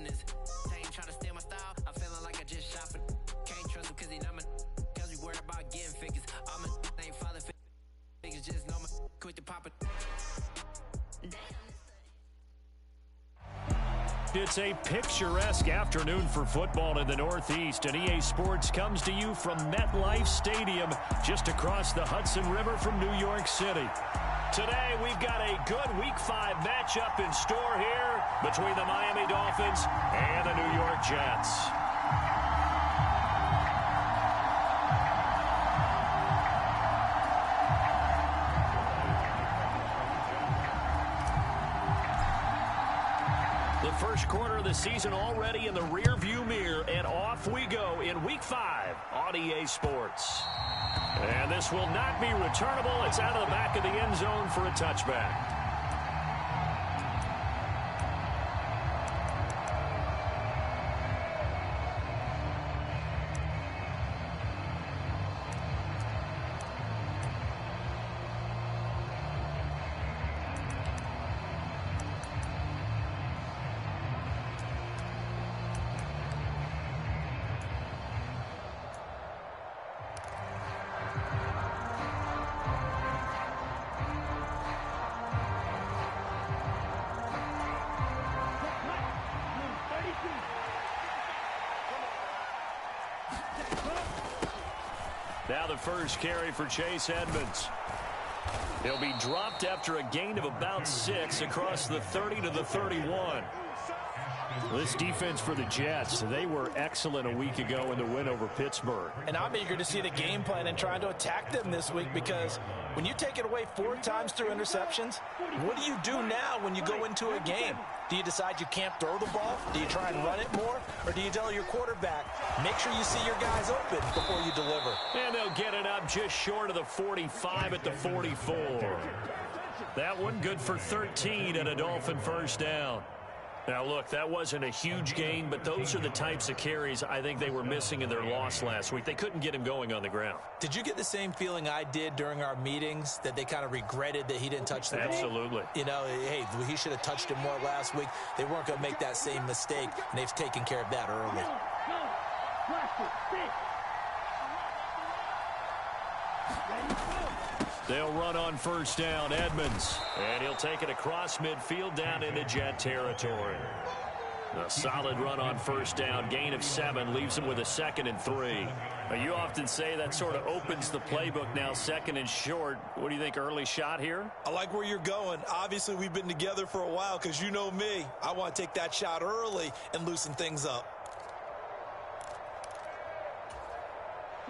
confidence. They ain't trying to steal my style. I'm feeling like I just shot for. Can't trust him 'cause he not my. 'Cause we worried about getting figures. I'm a ain't father figures. Just know my quick to pop it. It's a picturesque afternoon for football in the Northeast, and EA Sports comes to you from MetLife Stadium, just across the Hudson River from New York City. Today, we've got a good Week 5 matchup in store here between the Miami Dolphins and the New York Jets. The first quarter of the season already in the rearview mirror, and off we go in Week 5 on EA Sports. And this will not be returnable. It's out of the back of the end zone for a touchback. Now the first carry for Chase Edmonds. He'll be dropped after a gain of about 6 across the 30 to the 31. This defense for the Jets, they were excellent a week ago in the win over Pittsburgh. And I'm eager to see the game plan and trying to attack them this week, because when you take it away 4 times through interceptions, what do you do now when you go into a game? Do you decide you can't throw the ball? Do you try and run it more? Or do you tell your quarterback, make sure you see your guys open before you deliver? And they'll get it up just short of the 45 at the 44. That one good for 13 and a Dolphin first down. Now, look, that wasn't a huge gain, but those are the types of carries I think they were missing in their loss last week. They couldn't get him going on the ground. Did you get the same feeling I did during our meetings, that they kind of regretted that he didn't touch the ball? Absolutely. You know, hey, he should have touched it more last week. They weren't going to make that same mistake, and they've taken care of that early. They'll run on first down, Edmonds. And he'll take it across midfield down into Jet territory. A solid run on first down. Gain of 7 leaves him with a 2nd and 3. Now, you often say that sort of opens the playbook now, 2nd and short. What do you think, early shot here? I like where you're going. Obviously, we've been together for a while, because you know me. I want to take that shot early and loosen things up.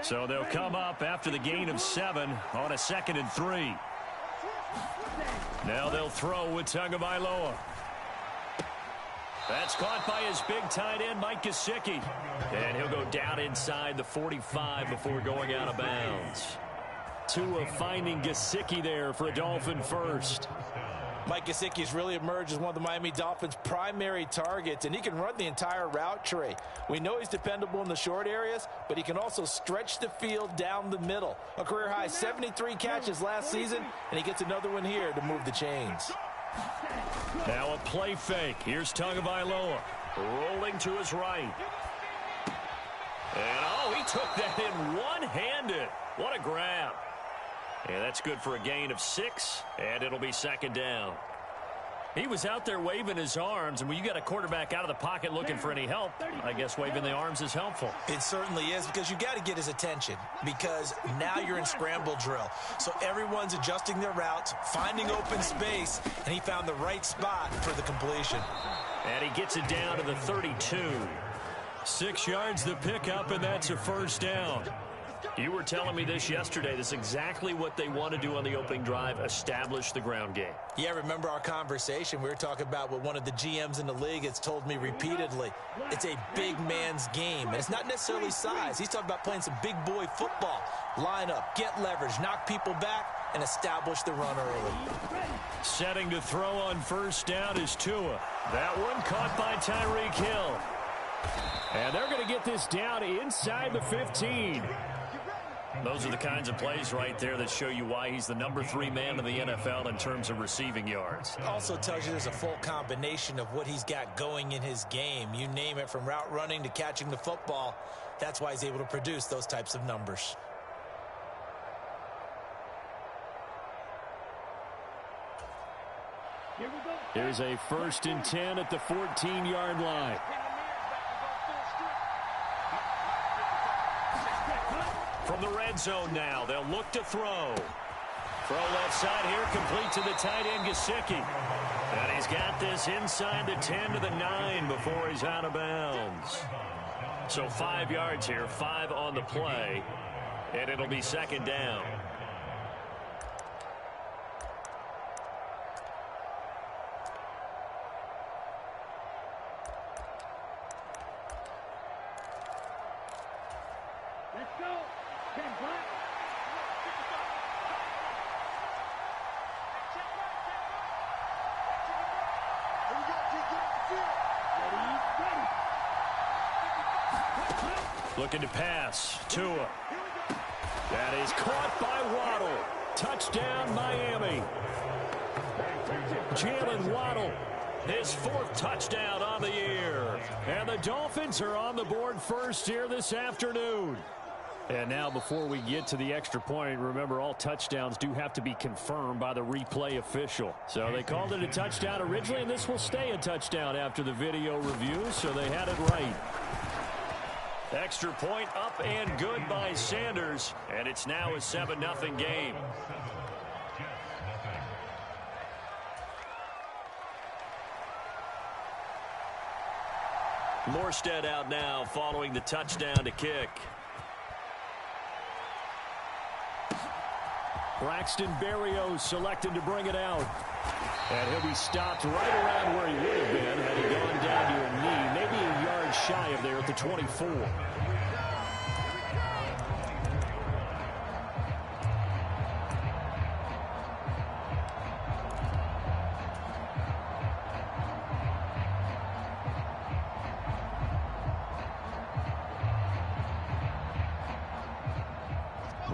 So they'll come up after the gain of 7 on a 2nd and 3. Now they'll throw with Tagovailoa. That's caught by his big tight end, Mike Gesicki. And he'll go down inside the 45 before going out of bounds. Tua finding Gesicki there for a Dolphin first. Mike Gesicki has really emerged as one of the Miami Dolphins' primary targets, and he can run the entire route tree. We know he's dependable in the short areas, but he can also stretch the field down the middle. A career-high 73 catches last season, and he gets another one here to move the chains. Now a play fake. Here's Tagovailoa rolling to his right. And, oh, he took that in one-handed. What a grab. And that's good for a gain of 6, and it'll be 2nd down. He was out there waving his arms, and when you got a quarterback out of the pocket looking for any help, I guess waving the arms is helpful. It certainly is, because you got to get his attention, because now you're in scramble drill. So everyone's adjusting their routes, finding open space, and he found the right spot for the completion. And he gets it down to the 32. 6 yards the pickup, and that's a first down. You were telling me this yesterday. This is exactly what they want to do on the opening drive, establish the ground game. Yeah, remember our conversation? We were talking about what one of the GMs in the league has told me repeatedly. It's a big man's game, and it's not necessarily size. He's talking about playing some big boy football. Line up, get leverage, knock people back, and establish the run early. Setting to throw on first down is Tua. That one caught by Tyreek Hill. And they're going to get this down inside the 15. Those are the kinds of plays right there that show you why he's the #3 man in the NFL in terms of receiving yards. Also tells you there's a full combination of what he's got going in his game. You name it, from route running to catching the football. That's why he's able to produce those types of numbers. Here's a 1st and 10 at the 14-yard line. From the red zone now, they'll look to throw. Throw left side here, complete to the tight end, Gesicki. And he's got this inside the 10 to the 9 before he's out of bounds. So 5 yards here, 5 on the play, and it'll be 2nd down. Looking to pass. Tua. That is caught by Waddle. Touchdown, Miami. Jalen Waddle, his 4th touchdown on the year. And the Dolphins are on the board first here this afternoon. And now, before we get to the extra point, remember, all touchdowns do have to be confirmed by the replay official. So they called it a touchdown originally, and this will stay a touchdown after the video review, so they had it right. Extra point up and good by Sanders, and it's now a 7-0 game. Morstead out now following the touchdown to kick. Braxton Berrios selected to bring it out. And he'll be stopped right around where he would have been had he gone down to a knee, maybe a yard shy of there at the 24.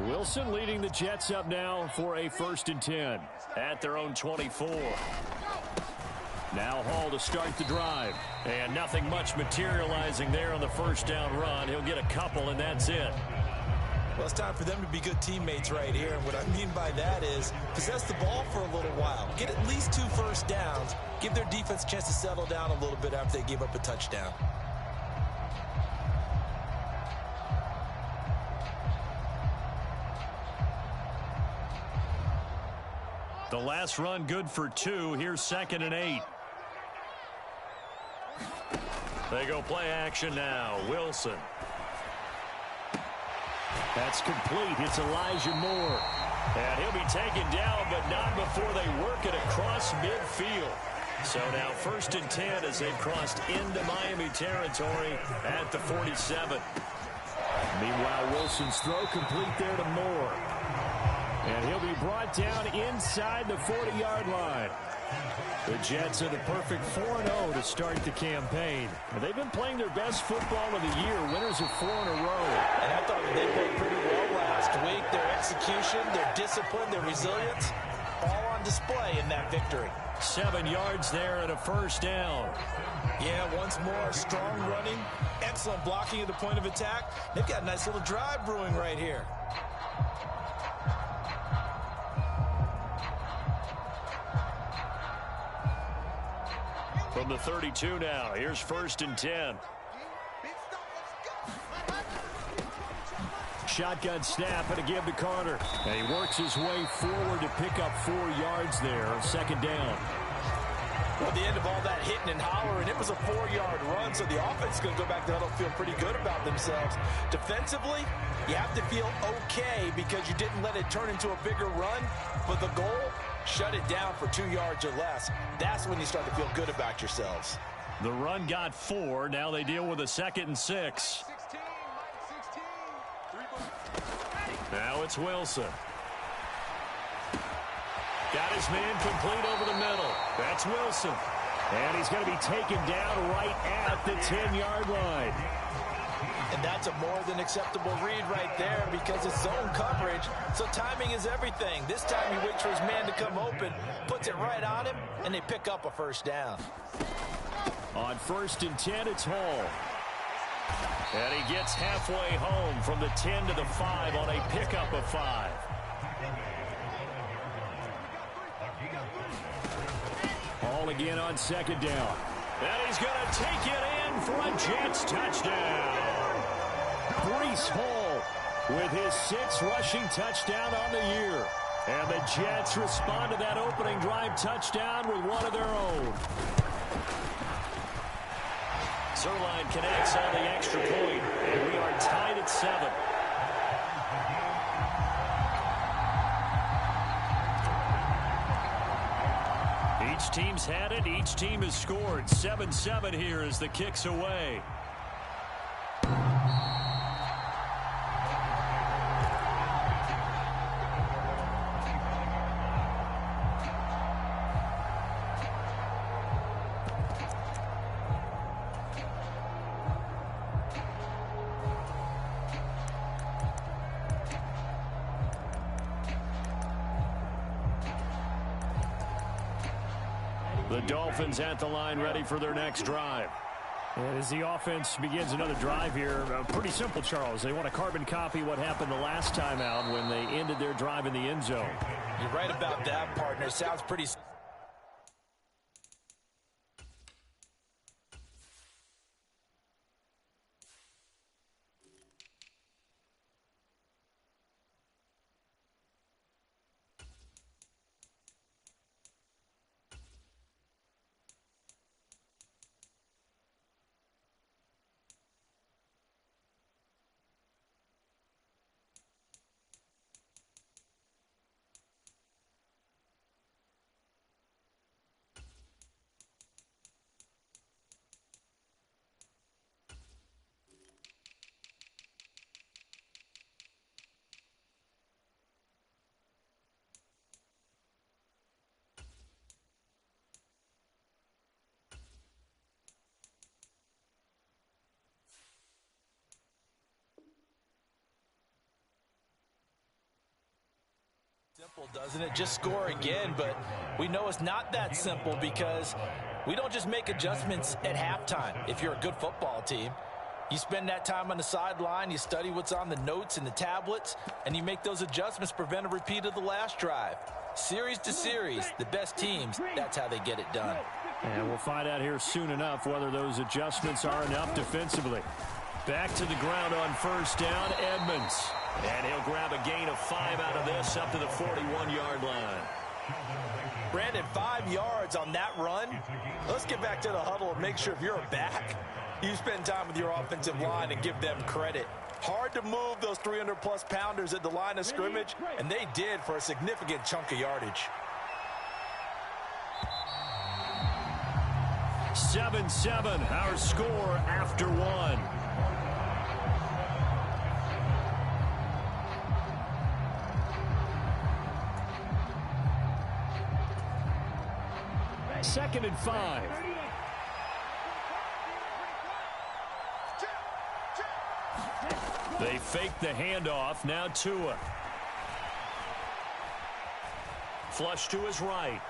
Wilson leading the Jets up now for a 1st and 10 at their own 24. Now Hall to start the drive. And nothing much materializing there on the 1st down run. He'll get a couple, and that's it. Well, it's time for them to be good teammates right here. And what I mean by that is possess the ball for a little while. Get at least 2 first downs. Give their defense a chance to settle down a little bit after they give up a touchdown. The last run good for 2. Here's 2nd and 8. They go play action now. Wilson. That's complete. It's Elijah Moore. And he'll be taken down, but not before they work it across midfield. So now 1st and 10 as they've crossed into Miami territory at the 47. Meanwhile, Wilson's throw complete there to Moore. And he'll be brought down inside the 40-yard line. The Jets are the perfect 4-0 to start the campaign. And they've been playing their best football of the year, winners of 4 in a row. And I thought that they played pretty well last week. Their execution, their discipline, their resilience, all on display in that victory. 7 yards there and a 1st down. Yeah, once more, strong running, excellent blocking at the point of attack. They've got a nice little drive brewing right here. From the 32 now, here's 1st and 10. Shotgun snap and a give to Carter. And he works his way forward to pick up 4 yards there, 2nd down. Well, at the end of all that hitting and hollering, it was a 4-yard run, so the offense is going to go back there and feel pretty good about themselves. Defensively, you have to feel okay because you didn't let it turn into a bigger run, but the goal, shut it down for 2 yards or less. That's when you start to feel good about yourselves. The run got 4. Now they deal with a 2nd and 6. Now it's Wilson. Got his man complete over the middle. That's Wilson. And he's going to be taken down right at the 10-yard line. And that's a more than acceptable read right there because it's zone coverage, so timing is everything. This time he waits for his man to come open, puts it right on him, and they pick up a first down. On 1st and 10, it's Hall. And he gets halfway home from the 10 to the 5 on a pickup of 5. Hall again on 2nd down. And he's going to take it in for a Jets touchdown. Breece Hall with his 6th rushing touchdown on the year. And the Jets respond to that opening drive touchdown with one of their own. Zerline connects on the extra point, and we are tied at 7. Each team's had it. Each team has scored. 7-7 here as the kick's away. The Dolphins at the line, ready for their next drive. And as the offense begins another drive here, pretty simple, Charles. They want to carbon copy what happened the last time out when they ended their drive in the end zone. You're right about that, partner. Sounds pretty... Simple, doesn't it? Just score again, but we know it's not that simple because we don't just make adjustments at halftime. If you're a good football team, you spend that time on the sideline, you study what's on the notes and the tablets, and you make those adjustments, prevent a repeat of the last drive. Series to series, the best teams, that's how they get it done. And we'll find out here soon enough whether those adjustments are enough defensively. Back to the ground on 1st down, Edmonds. And he'll grab a gain of 5 out of this up to the 41-yard line. Brandon, 5 yards on that run. Let's get back to the huddle and make sure if you're a back, you spend time with your offensive line and give them credit. Hard to move those 300-plus pounders at the line of scrimmage, and they did for a significant chunk of yardage. 7-7, our score after 1. Second and 5. They fake the handoff. Now Tua. Flush to his right.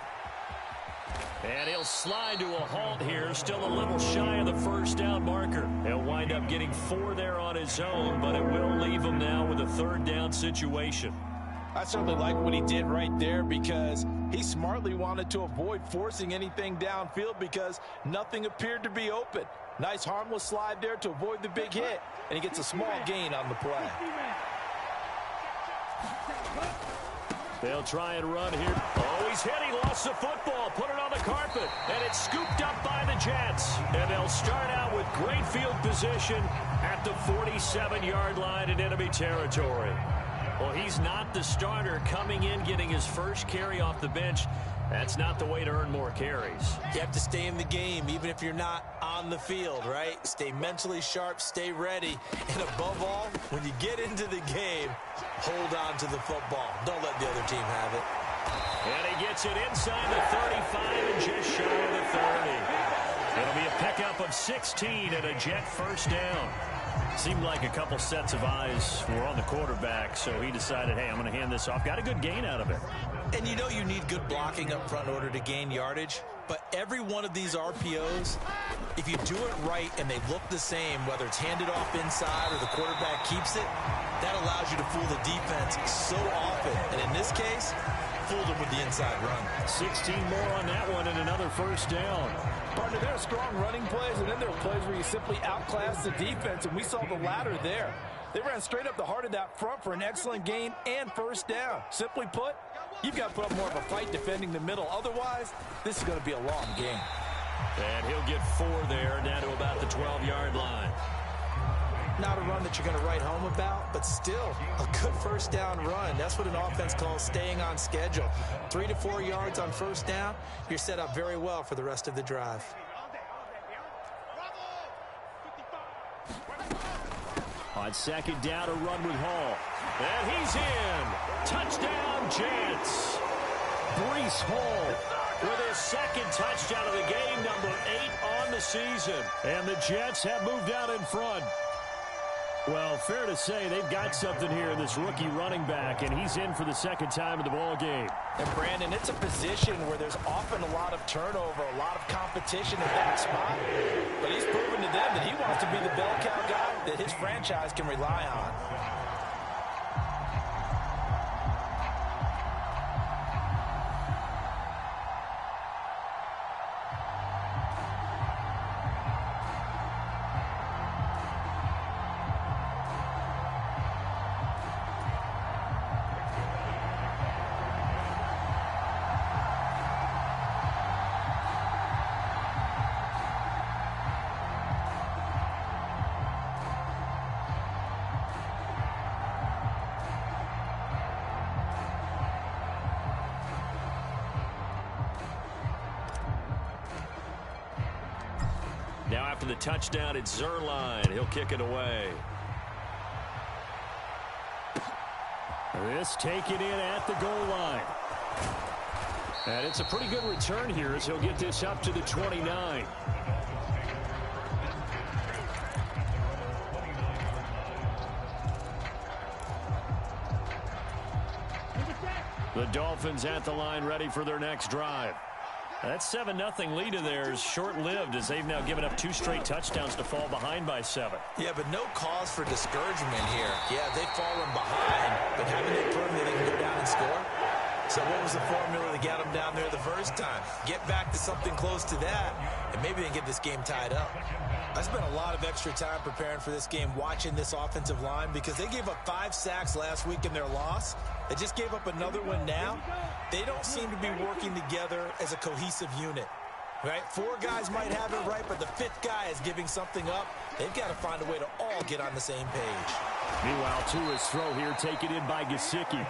And he'll slide to a halt here. Still a little shy of the 1st down marker. He'll wind up getting 4 there on his own, but it will leave him now with a 3rd down situation. I certainly like what he did right there because he smartly wanted to avoid forcing anything downfield because nothing appeared to be open. Nice harmless slide there to avoid the big hit, and he gets a small gain on the play. They'll try and run here. Oh, he's hit. He lost the football. Put it on the carpet. And it's scooped up by the Jets. And they'll start out with great field position at the 47-yard line in enemy territory. Well, he's not the starter coming in, getting his first carry off the bench. That's not the way to earn more carries. You have to stay in the game, even if you're not on the field, right? Stay mentally sharp, stay ready. And above all, when you get into the game, hold on to the football. Don't let the other team have it. And he gets it inside the 35 and just shy of the 30. It'll be a pickup of 16 and a Jet 1st down. Seemed like a couple sets of eyes were on the quarterback, so he decided, hey, I'm going to hand this off. Got a good gain out of it. And you know you need good blocking up front in order to gain yardage, but every one of these RPOs, if you do it right and they look the same, whether it's handed off inside or the quarterback keeps it, that allows you to fool the defense so often. And in this case, fooled them with the inside run. 16 more on that one and another first down. Partner, there are strong running plays, and then there are plays where you simply outclass the defense, and we saw the latter there. They ran straight up the heart of that front for an excellent gain and first down. Simply put, you've got to put up more of a fight defending the middle. Otherwise, this is going to be a long game. And he'll get 4 there, down to about the 12-yard line. Not a run that you're going to write home about, but still a good first down run. That's what an offense calls staying on schedule. 3 to 4 yards on first down, you're set up very well for the rest of the drive. On second down, a run with Hall. And he's in. Touchdown, Jets. Breece Hall With his second touchdown of the game, number 8 on the season. And the Jets have moved out in front. Well, fair to say they've got something here in this rookie running back, and he's in for the second time in the ball game. And, Brandon, it's a position where there's often a lot of turnover, a lot of competition in that spot. But he's proven to them that he wants to be the bell cow guy that his franchise can rely on. Now after the touchdown, it's Zerline. He'll kick it away. This taken in at the goal line. And it's a pretty good return here as he'll get this up to the 29. The Dolphins at the line ready for their next drive. That 7-0 lead of theirs short-lived as they've now given up 2 straight touchdowns to fall behind by 7. Yeah, but no cause for discouragement here. Yeah, they've fallen behind, but haven't they proven that they can go down and score? So what was the formula to get them down there the first time? Get back to something close to that, and maybe they can get this game tied up. I spent a lot of extra time preparing for this game watching this offensive line because they gave up 5 sacks last week in their loss. They just gave up another one now. They don't seem to be working together as a cohesive unit, right? 4 guys might have it right, but the 5th guy is giving something up. They've got to find a way to all get on the same page. Meanwhile, Tua's throw here taken in by Gesicki.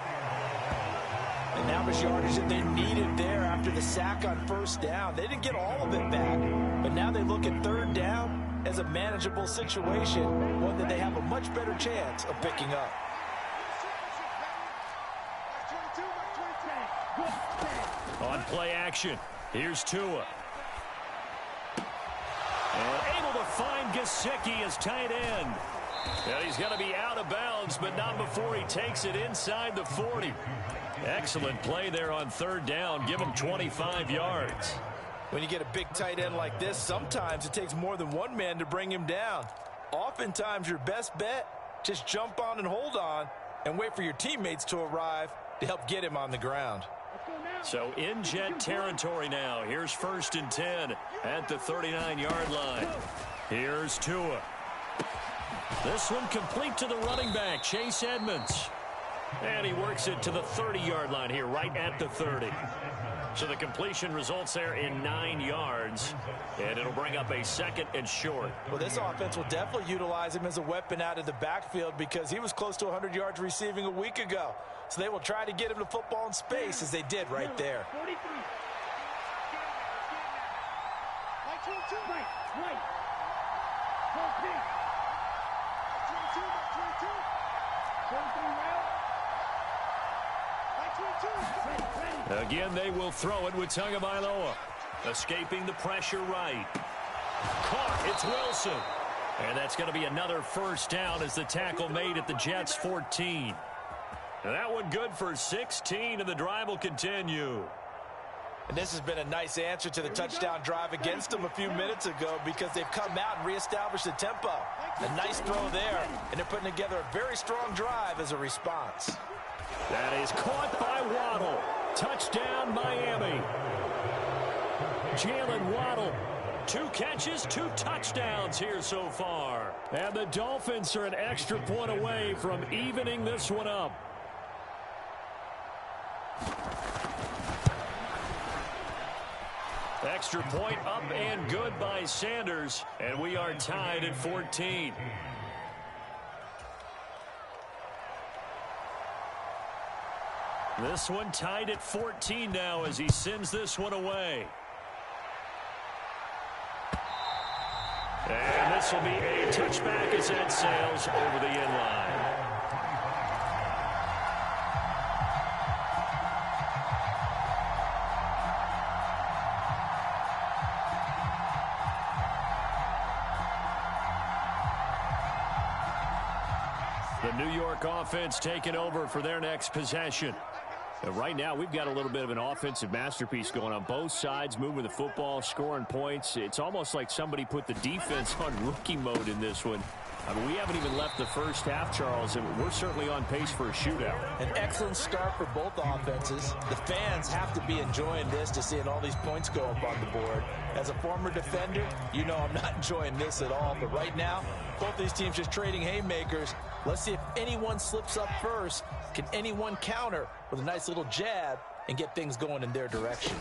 And that was yardage that they needed there after the sack on first down. They didn't get all of it back, but now they look at third down as a manageable situation, one that they have a much better chance of picking up. On play action, here's Tua. And able to find Gesicki as tight end. Yeah, he's going to be out of bounds, but not before he takes it inside the 40. Excellent play there on third down. Give him 25 yards. When you get a big tight end like this, sometimes it takes more than one man to bring him down. Oftentimes, your best bet, just jump on and hold on and wait for your teammates to arrive to help get him on the ground. So in Jet territory now. Here's 1st and 10 at the 39-yard line. Here's Tua. This one complete to the running back, Chase Edmonds. And he works it to the 30-yard line here, right at the 30. So the completion results there in 9 yards, and it'll bring up a 2nd and short. Well, this offense will definitely utilize him as a weapon out of the backfield because he was close to 100 yards receiving a week ago. So they will try to get him to football in space as they did right there. Again, they will throw it with Tagovailoa. Escaping the pressure right. Caught. It's Wilson. And that's going to be another first down as the tackle made at the Jets' 14. And that one good for 16, and the drive will continue. And this has been a nice answer to the touchdown drive against them a few minutes ago because they've come out and reestablished the tempo. A nice throw there, and they're putting together a very strong drive as a response. That is caught by Waddle. Touchdown, Miami. Jalen Waddle. 2 catches, 2 touchdowns here so far. And the Dolphins are an extra point away from evening this one up. Extra point up and good by Sanders, and we are tied at 14. This one tied at 14 now as he sends this one away. And this will be a touchback as that sails over the end line. The New York offense taking over for their next possession. Right now, we've got a little bit of an offensive masterpiece going on both sides, moving the football, scoring points. It's almost like somebody put the defense on rookie mode in this one. I mean, we haven't even left the first half, Charles, and we're certainly on pace for a shootout. An excellent start for both offenses. The fans have to be enjoying this to seeing all these points go up on the board. As a former defender, you know I'm not enjoying this at all. But right now, both these teams just trading haymakers. Let's see if anyone slips up first. Can anyone counter with a nice little jab and get things going in their direction?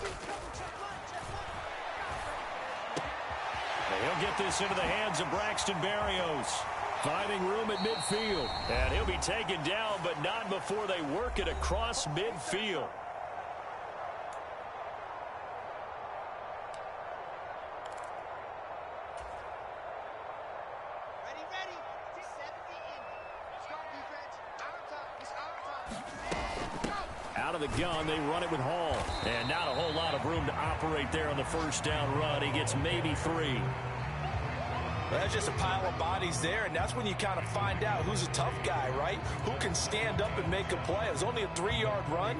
And he'll get this into the hands of Braxton Berrios. Finding room at midfield. And he'll be taken down, but not before they work it across midfield. Out of the gun, they run it with Hall. And not a whole lot of room to operate there on the first down run. He gets maybe 3. Well, that's just a pile of bodies there, and that's when you kind of find out who's a tough guy, right? Who can stand up and make a play. It was only a 3-yard run,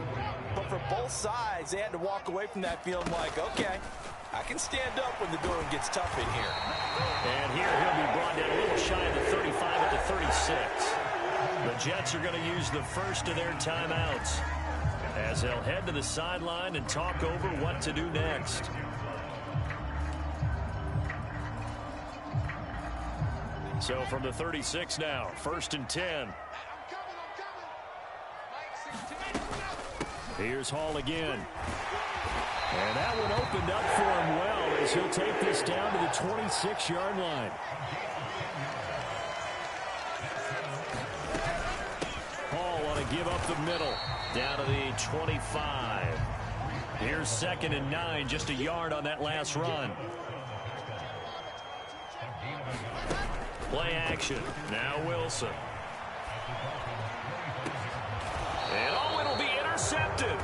but for both sides, they had to walk away from that feeling like, okay, I can stand up when the going gets tough in here. And here he'll be brought down a little shy of the 35 at the 36. The Jets are going to use the first of their timeouts as they'll head to the sideline and talk over what to do next. So from the 36 now, 1st and 10. Here's Hall again. And that one opened up for him well as he'll take this down to the 26-yard line. Hall on a give up the middle. Down to the 25. Here's 2nd and 9, just a yard on that last run. Play action. Now Wilson. And oh, it'll be intercepted.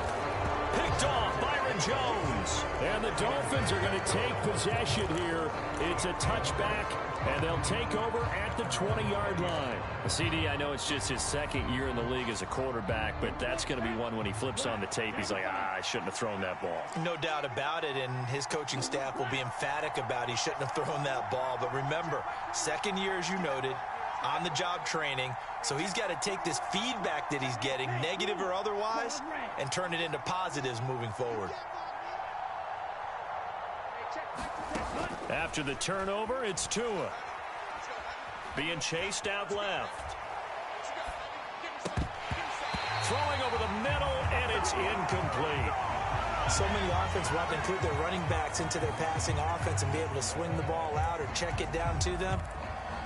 Picked off Byron Jones. And the Dolphins are going to take possession here. It's a touchback, and they'll take over at the 20-yard line. CD, I know it's just his 2nd year in the league as a quarterback, but that's going to be one when he flips on the tape. He's like, I shouldn't have thrown that ball. No doubt about it, and his coaching staff will be emphatic about he shouldn't have thrown that ball. But remember, 2nd year, as you noted, on-the-job training, so he's got to take this feedback that he's getting, negative or otherwise, and turn it into positives moving forward. After the turnover, it's Tua. Being chased out left. Throwing over the middle, and it's incomplete. So many offenses want to include their running backs into their passing offense and be able to swing the ball out or check it down to them.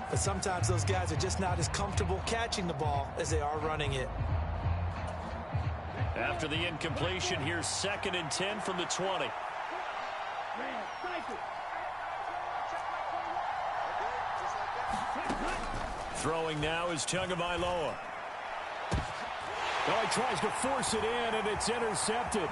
But sometimes those guys are just not as comfortable catching the ball as they are running it. After the incompletion, here's 2nd and 10 from the 20. Throwing now is Tagovailoa. Oh, he tries to force it in, and it's intercepted.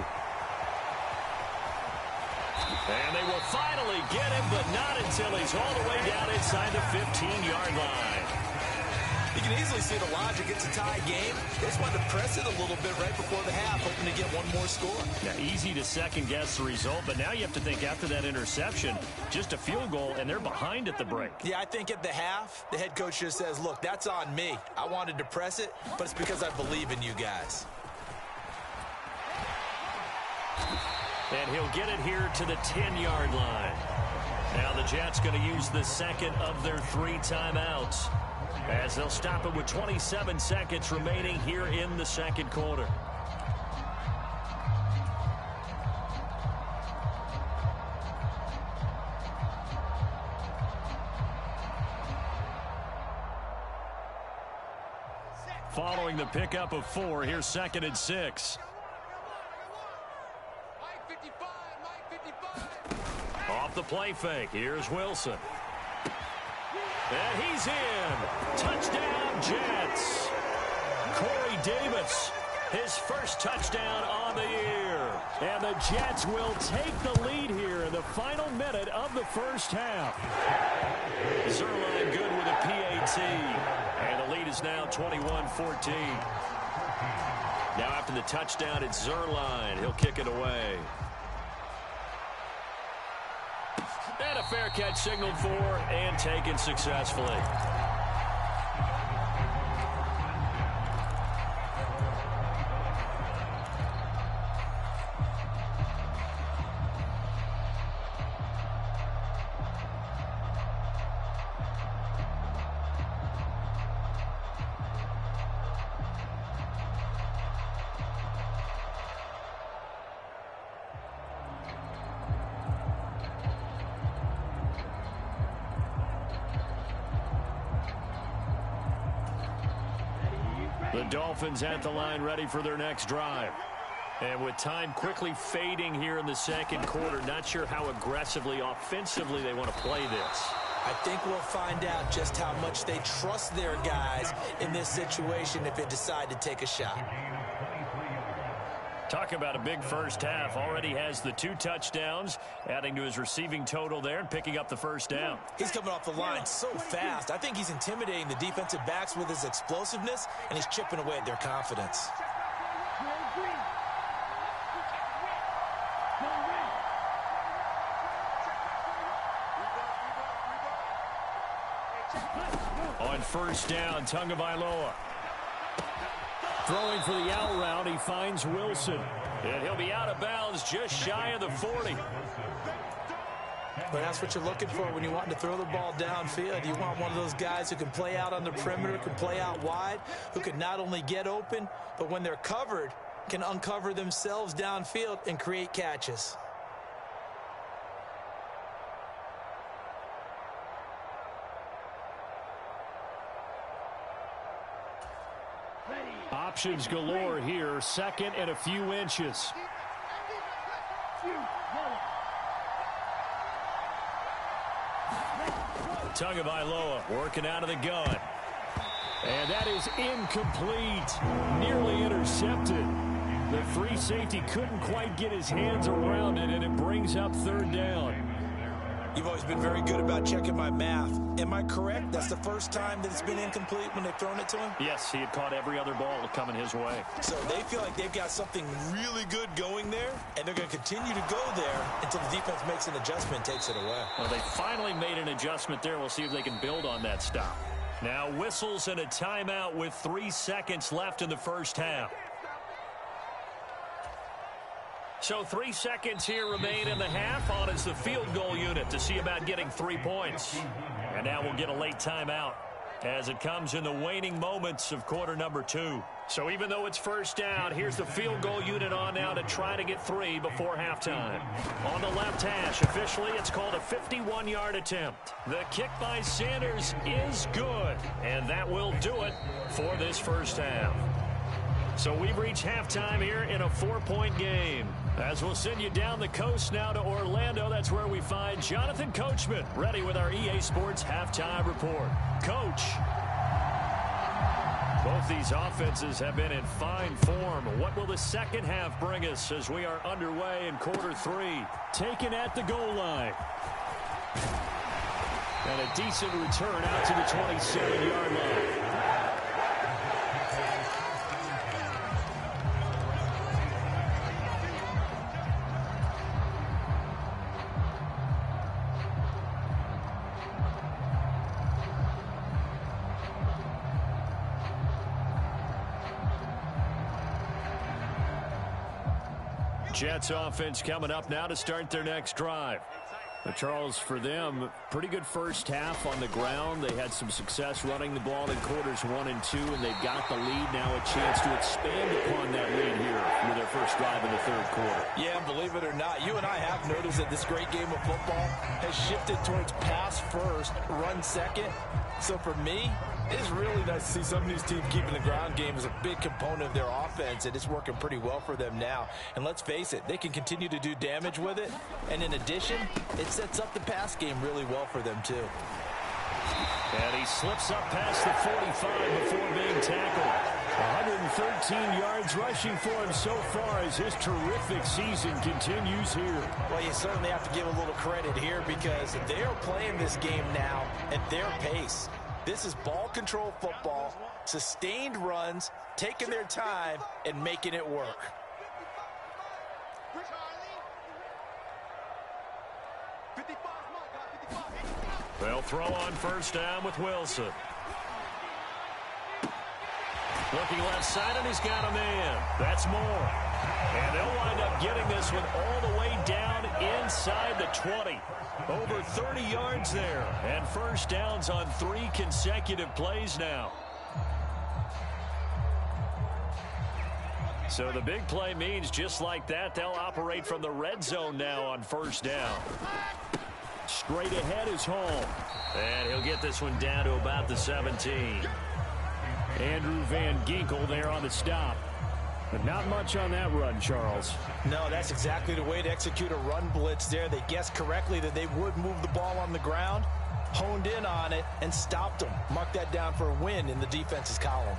And they will finally get him, but not until he's all the way down inside the 15-yard line. You can easily see the logic. It's a tie game. They just wanted to press it a little bit right before the half, hoping to get one more score. Now, easy to second-guess the result, but now you have to think after that interception, just a field goal, and they're behind at the break. Yeah, I think at the half, the head coach just says, look, that's on me. I wanted to press it, but it's because I believe in you guys. And he'll get it here to the 10-yard line. Now the Jets going to use the second of their 3 timeouts, as they'll stop it with 27 seconds remaining here in the second quarter. Following the pickup of 4, here's 2nd and 6. Off the play fake, here's Wilson. And he's in. Touchdown, Jets. Corey Davis, his first touchdown on the year. And the Jets will take the lead here in the final minute of the first half. Zerline good with a PAT. And the lead is now 21-14. Now after the touchdown, it's Zerline. He'll kick it away. And a fair catch signaled for and taken successfully. The Dolphins at the line ready for their next drive. And with time quickly fading here in the second quarter, not sure how aggressively, offensively they want to play this. I think we'll find out just how much they trust their guys in this situation if they decide to take a shot. Talk about a big first half. Already has the 2 touchdowns, adding to his receiving total there and picking up the first down. He's coming off the line so fast. I think he's intimidating the defensive backs with his explosiveness, and he's chipping away at their confidence. On first down, Tagovailoa. Throwing for the out route, he finds Wilson. And he'll be out of bounds just shy of the 40. But that's what you're looking for when you want to throw the ball downfield. You want one of those guys who can play out on the perimeter, can play out wide, who can not only get open, but when they're covered, can uncover themselves downfield and create catches. Options galore here. 2nd and a few inches. Tagovailoa working out of the gun. And that is incomplete. Nearly intercepted. The free safety couldn't quite get his hands around it, and it brings up 3rd down. You've always been very good about checking my math. Am I correct? That's the first time that it's been incomplete when they've thrown it to him? Yes, he had caught every other ball coming his way. So they feel like they've got something really good going there, and they're going to continue to go there until the defense makes an adjustment and takes it away. Well, they finally made an adjustment there. We'll see if they can build on that stop. Now whistles and a timeout with 3 seconds left in the first half. So 3 seconds here remain in the half. On is the field goal unit to see about getting 3 points. And now we'll get a late timeout as it comes in the waning moments of quarter number 2. So even though it's first down, here's the field goal unit on now to try to get 3 before halftime. On the left hash, officially it's called a 51-yard attempt. The kick by Sanders is good, and that will do it for this first half. So we've reached halftime here in a 4-point game. As we'll send you down the coast now to Orlando, that's where we find Jonathan Coachman, ready with our EA Sports Halftime Report. Coach. Both these offenses have been in fine form. What will the second half bring us as we are underway in quarter 3? Taken at the goal line. And a decent return out to the 27-yard line. Jets offense coming up now to start their next drive. Charles, for them, pretty good first half on the ground. They had some success running the ball in quarters 1 and 2, and they've got the lead now, a chance to expand upon that lead here with their first drive in the third quarter. Yeah, believe it or not, you and I have noticed that this great game of football has shifted towards pass first, run second. So for me, it's really nice to see some of these teams keeping the ground game as a big component of their offense, and it's working pretty well for them now. And let's face it, they can continue to do damage with it. And in addition, it sets up the pass game really well for them, too. And he slips up past the 45 before being tackled. 113 yards rushing for him so far as his terrific season continues here. Well, you certainly have to give a little credit here because they are playing this game now at their pace. This is ball control football, sustained runs, taking their time, and making it work. They'll throw on first down with Wilson. Looking left side, and he's got a man. That's more. And they'll wind up getting this one all the way down inside the 20. Over 30 yards there. And first downs on 3 consecutive plays now. So the big play means just like that, they'll operate from the red zone now on first down. Straight ahead is home. And he'll get this one down to about the 17. Andrew Van Ginkel there on the stop. But not much on that run, Charles. No, that's exactly the way to execute a run blitz there. They guessed correctly that they would move the ball on the ground, honed in on it, and stopped them. Mark that down for a win in the defense's column.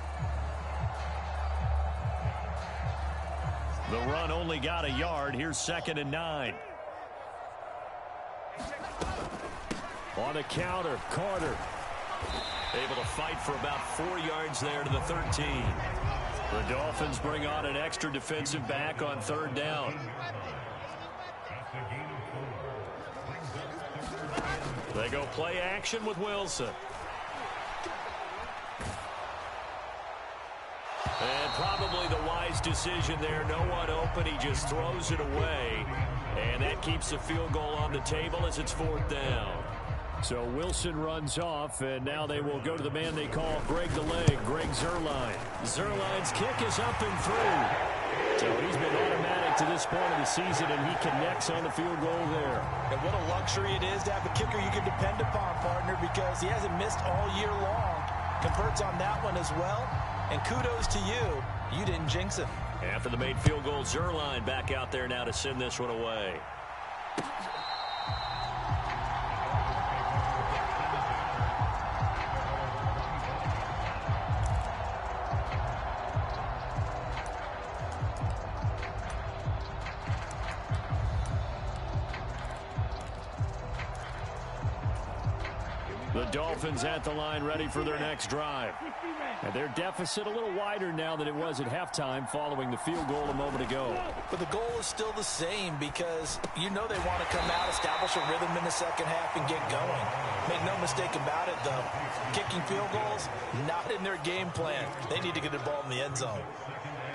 The run only got a yard. Here's 2nd and 9. On the counter, Carter. Able to fight for about 4 yards there to the 13. The Dolphins bring on an extra defensive back on 3rd down. They go play action with Wilson. And probably the wise decision there. No one open. He just throws it away. And that keeps the field goal on the table as it's 4th down. So Wilson runs off, and now they will go to the man they call Greg the Leg, Greg Zuerlein. Zuerlein's kick is up and through. So he's been automatic to this point of the season, and he connects on the field goal there. And what a luxury it is to have a kicker you can depend upon, partner, because he hasn't missed all year long. Converts on that one as well. And kudos to you. You didn't jinx him. After the made field goal, Zuerlein back out there now to send this one away. The Dolphins at the line ready for their next drive. And their deficit a little wider now than it was at halftime following the field goal a moment ago. But the goal is still the same because you know they want to come out, establish a rhythm in the second half, and get going. Make no mistake about it, though. Kicking field goals, not in their game plan. They need to get the ball in the end zone.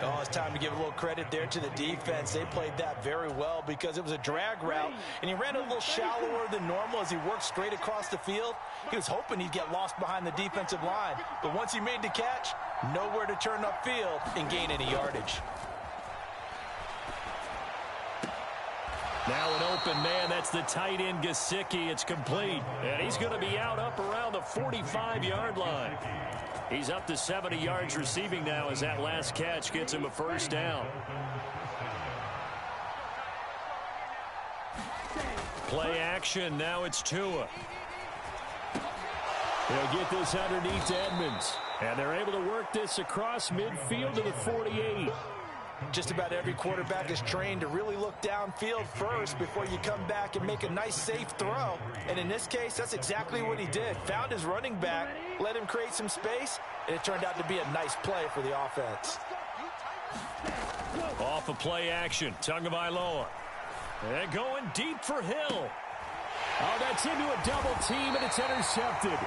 Oh, it's time to give a little credit there to the defense. They played that very well because it was a drag route, and he ran a little shallower than normal as he worked straight across the field. He was hoping he'd get lost behind the defensive line, but once he made the catch, nowhere to turn upfield and gain any yardage. Now an open man, that's the tight end Gesicki. It's complete, and he's going to be out up around the 45-yard line. He's up to 70 yards receiving now as that last catch gets him a first down. Play action, now it's Tua. He'll get this underneath to Edmonds. And they're able to work this across midfield to the 48. Just about every quarterback is trained to really look downfield first before you come back and make a nice, safe throw. And in this case, that's exactly what he did. Found his running back, let him create some space, and it turned out to be a nice play for the offense. Off of play action, Tagovailoa. And going deep for Hill. Oh, that's into a double team, and it's intercepted.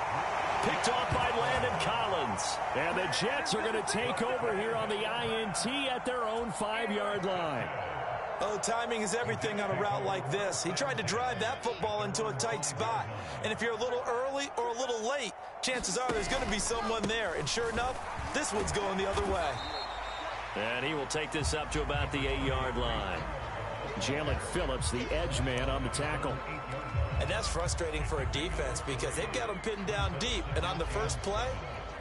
Picked off by Landon Collins. And the Jets are going to take over here on the INT at their own 5-yard line. Oh, timing is everything on a route like this. He tried to drive that football into a tight spot. And if you're a little early or a little late, chances are there's going to be someone there. And sure enough, this one's going the other way. And he will take this up to about the 8-yard line. Jalen Phillips, the edge man on the tackle. And that's frustrating for a defense because they've got them pinned down deep. And on the first play,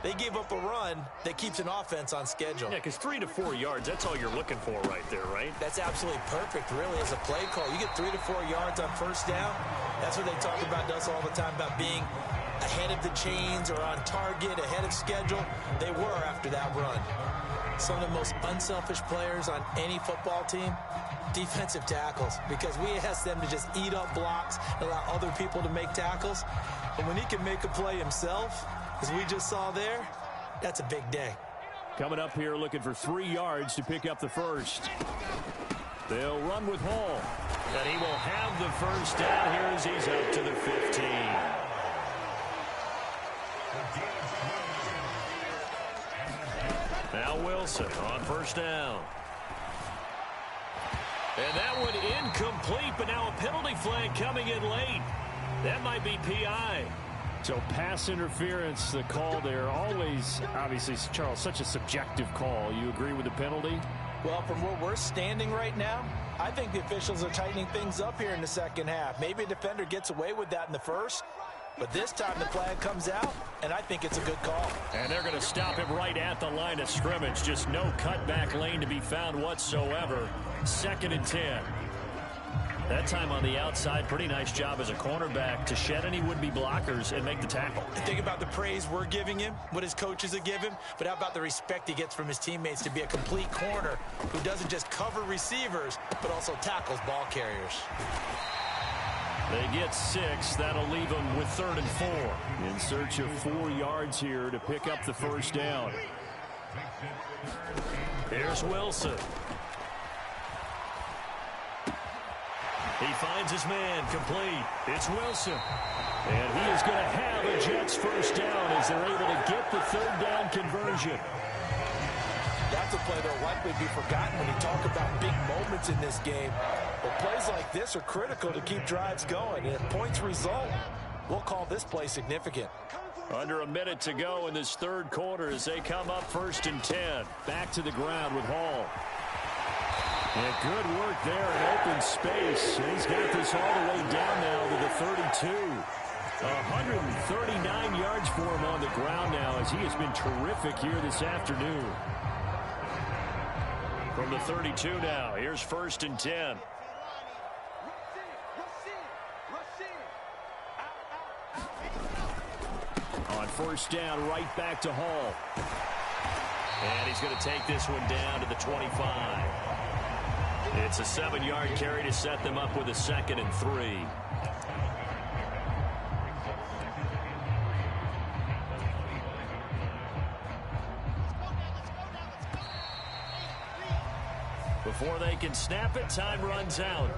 they gave up a run that keeps an offense on schedule. Yeah, because 3 to 4 yards, that's all you're looking for right there, right? That's absolutely perfect, really, as a play call. You get 3 to 4 yards on first down. That's what they talk about us all the time, about being ahead of the chains or on target, ahead of schedule. They were after that run. Some of the most unselfish players on any football team, defensive tackles, because we ask them to just eat up blocks and allow other people to make tackles. And when he can make a play himself, as we just saw there, that's a big day. Coming up here looking for 3 yards to pick up the first. They'll run with Hall. And he will have the first down here as he's up to the 15. Now Wilson on first down. And that one incomplete, but now a penalty flag coming in late. That might be PI. So pass interference, the call there. Always, obviously, Charles, such a subjective call. You agree with the penalty? Well, from where we're standing right now, I think the officials are tightening things up here in the second half. Maybe a defender gets away with that in the first. But this time the flag comes out, and I think it's a good call. And they're going to stop him right at the line of scrimmage. Just no cutback lane to be found whatsoever. 2nd and 10. That time on the outside, pretty nice job as a cornerback to shed any would-be blockers and make the tackle. Think about the praise we're giving him, what his coaches have given him, but how about the respect he gets from his teammates to be a complete corner who doesn't just cover receivers, but also tackles ball carriers. They get 6. That'll leave them with 3rd and 4. In search of 4 yards here to pick up the first down. Here's Wilson. He finds his man complete. It's Wilson. And he is going to have a Jets first down as they're able to get the 3rd down conversion. That's a play that'll likely be forgotten when you talk about big moments in this game. But plays like this are critical to keep drives going. And if points result, we'll call this play significant. Under a minute to go in this 3rd quarter as they come up 1st and 10. Back to the ground with Hall. And good work there in open space. He's got this all the way down now to the 32. 139 yards for him on the ground now as he has been terrific here this afternoon. From the 32 now, here's 1st and 10. On first down, right back to Hall. And he's going to take this one down to the 25. It's a 7-yard carry to set them up with a 2nd and 3. Before they can snap it, time runs out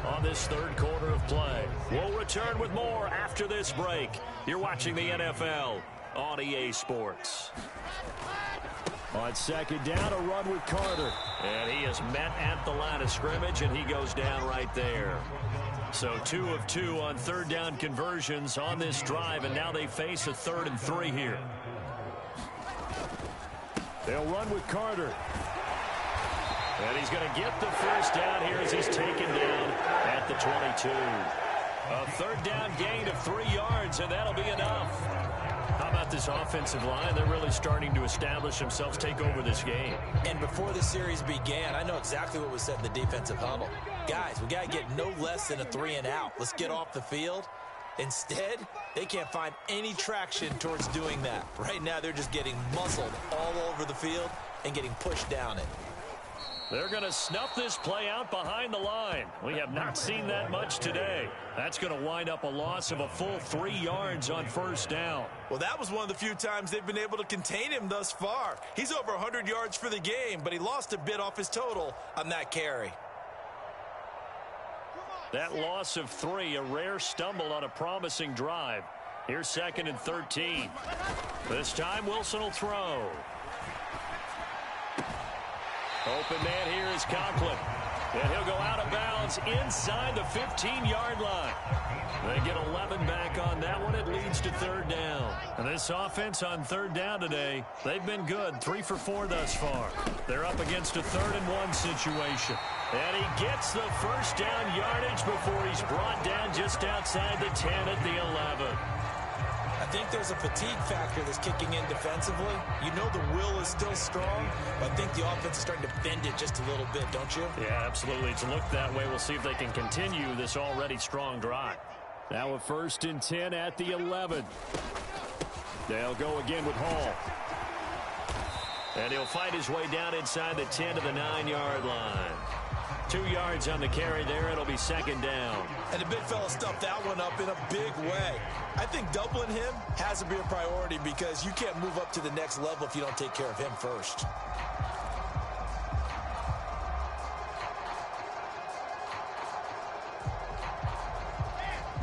on this 3rd quarter of play. We'll return with more after this break. You're watching the NFL on EA Sports. On 2nd down, a run with Carter. And he is met at the line of scrimmage, and he goes down right there. So 2 of 2 on 3rd down conversions on this drive, and now they face a 3rd and 3 here. They'll run with Carter. And he's going to get the first down here as he's taken down at the 22. A 3rd down gain of 3 yards, and that'll be enough. How about this offensive line? They're really starting to establish themselves, take over this game. And before the series began, I know exactly what was said in the defensive huddle. Guys, we got to get no less than a 3 and out. Let's get off the field Instead, they can't find any traction towards doing that. Right now, they're just getting muscled all over the field and getting pushed down it. They're going to snuff this play out behind the line. We have not seen that much today. That's going to wind up a loss of a full 3 yards on first down. Well, that was one of the few times they've been able to contain him thus far. He's over 100 yards for the game, but he lost a bit off his total on that carry. That loss of 3, a rare stumble on a promising drive. Here's 2nd and 13. This time Wilson will throw. Open man here is Conklin. And he'll go out of bounds inside the 15-yard line. They get 11 back on that one. It leads to 3rd down. And this offense on 3rd down today, they've been good. 3 for 4 thus far. They're up against a 3rd and 1 situation. And he gets the first down yardage before he's brought down just outside the 10 at the 11. I think there's a fatigue factor that's kicking in defensively. You know the will is still strong, but I think the offense is starting to bend it just a little bit, don't you? Yeah, absolutely. It's looked that way. We'll see if they can continue this already strong drive. Now a 1st and 10 at the 11. They'll go again with Hall. And he'll fight his way down inside the 10 to the 9-yard line. 2 yards on the carry there. It'll be 2nd down. And the big fella stuffed that one up in a big way. I think doubling him has to be a priority because you can't move up to the next level if you don't take care of him first.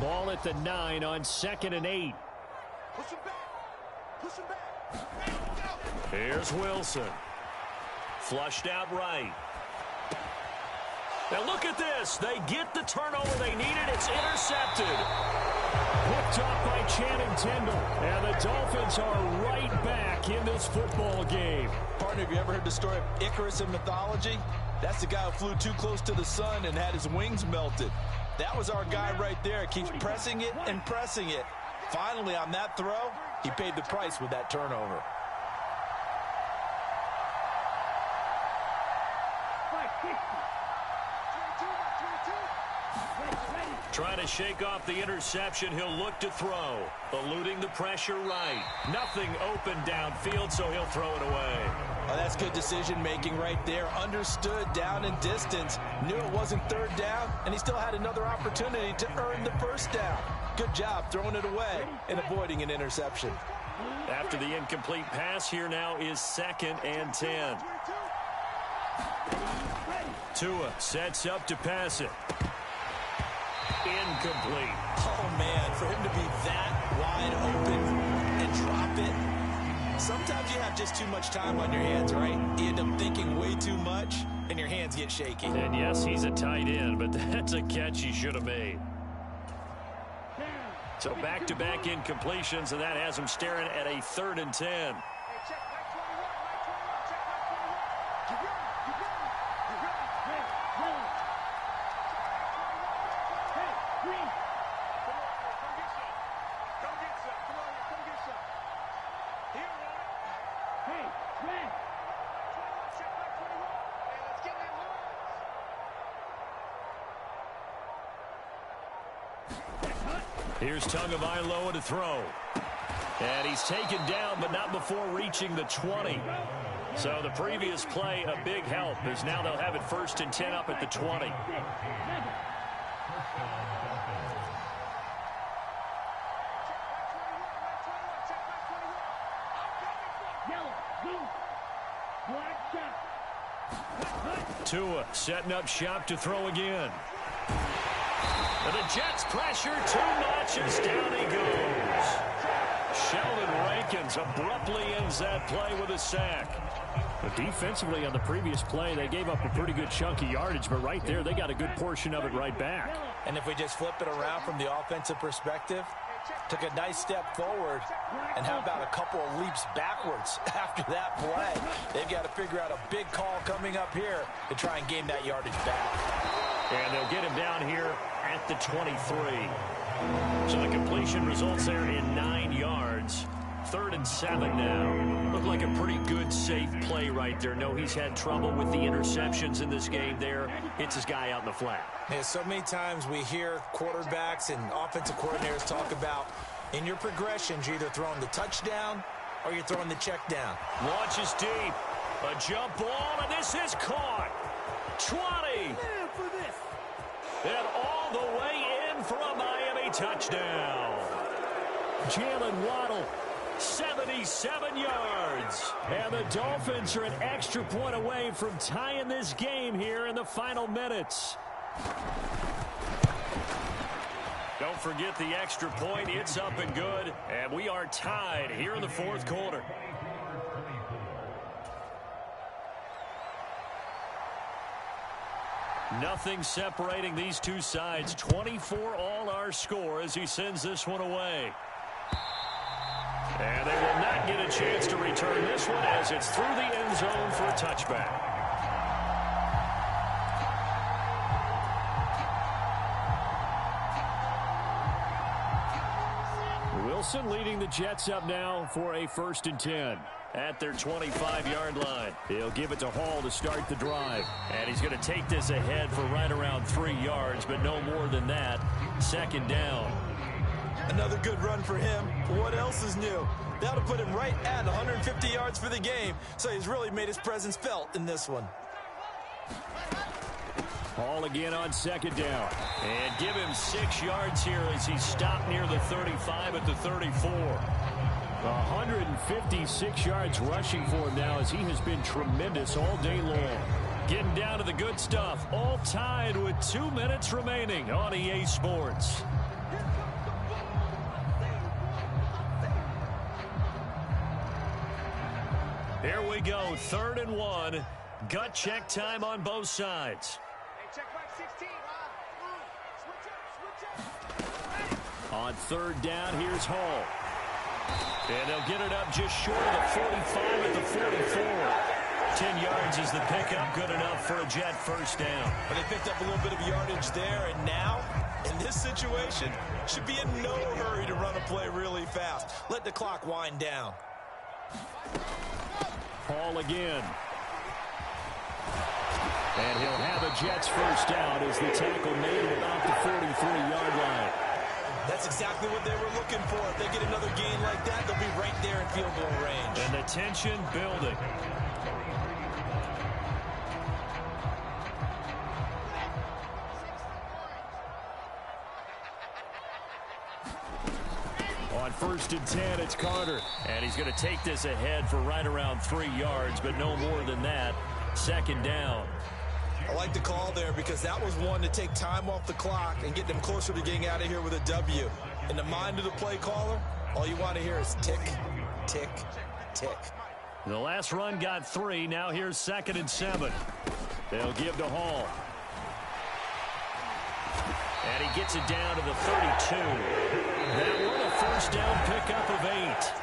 Ball at the 9 on 2nd and 8. Push him back. Push him back. Here's Wilson. Flushed out right. Now look at this. They get the turnover they needed. It's intercepted. Picked up by Channing Tindall. And the Dolphins are right back in this football game. Partner, have you ever heard the story of Icarus in mythology? That's the guy who flew too close to the sun and had his wings melted. That was our guy right there. Keeps pressing it and pressing it. Finally, on that throw, he paid the price with that turnover. Trying to shake off the interception. He'll look to throw. Eluding the pressure right. Nothing open downfield, so he'll throw it away. Oh, that's good decision-making right there. Understood down and distance. Knew it wasn't 3rd down, and he still had another opportunity to earn the 1st down. Good job throwing it away and avoiding an interception. After the incomplete pass, here now is 2nd and 10. Tua sets up to pass it. Incomplete. Oh, man, for him to be that wide open and drop it. Sometimes you have just too much time on your hands, right? You end up thinking way too much, and your hands get shaky. And yes, he's a tight end, but that's a catch he should have made. So back-to-back incompletions, and that has him staring at a 3rd and 10. Here's Tagovailoa to throw. And he's taken down, but not before reaching the 20. So the previous play, a big help, as now they'll have it 1st and 10 up at the 20. Tua setting up shop to throw again. And the Jets pressure too much as down he goes. Sheldon Rankins abruptly ends that play with a sack. But defensively on the previous play, they gave up a pretty good chunk of yardage, but right there, they got a good portion of it right back. And if we just flip it around from the offensive perspective, took a nice step forward, and how about a couple of leaps backwards after that play? They've got to figure out a big call coming up here to try and gain that yardage back. And they'll get him down here at the 23. So the completion results there in 9 yards. 3rd and 7 now. Looked like a pretty good, safe play right there. No, he's had trouble with the interceptions in this game there. Hits his guy out in the flat. Yeah, so many times we hear quarterbacks and offensive coordinators talk about in your progressions, you're either throwing the touchdown or you're throwing the check down. Launches deep. A jump ball, and this is caught. 20. And all the way in for a Miami touchdown. Jalen Waddle, 77 yards. And the Dolphins are an extra point away from tying this game here in the final minutes. Don't forget the extra point. It's up and good. And we are tied here in the 4th quarter. Nothing separating these two sides. 24 all our score as he sends this one away. And they will not get a chance to return this one as it's through the end zone for a touchback. Wilson leading the Jets up now for a 1st and 10 at their 25-yard line. He'll give it to Hall to start the drive. And he's going to take this ahead for right around 3 yards, but no more than that. 2nd down. Another good run for him. What else is new? That'll put him right at 150 yards for the game. So he's really made his presence felt in this one. Hall again on 2nd down. And give him 6 yards here as he stopped near the 35 at the 34. 156 yards rushing for him now as he has been tremendous all day long. Getting down to the good stuff. All tied with 2 minutes remaining on EA Sports. Here we go. 3rd and 1. Gut check time on both sides. On 3rd down, here's Hall. And they'll get it up just short of the 45 at the 44. 10 yards is the pickup, good enough for a Jet 1st down. But they picked up a little bit of yardage there, and now, in this situation, should be in no hurry to run a play really fast. Let the clock wind down. Hall again. And he'll have a Jets 1st down as the tackle made at about the 43-yard line. That's exactly what they were looking for. If they get another gain like that, they'll be right there in field goal range. And the tension building. On 1st and 10, it's Carter. And he's going to take this ahead for right around 3 yards, but no more than that. 2nd down. I like the call there because that was one to take time off the clock and get them closer to getting out of here with a W. In the mind of the play caller, all you want to hear is tick, tick, tick. The last run got 3. Now here's 2nd and 7. They'll give to Hall. And he gets it down to the 32. That one a 1st down pickup of 8.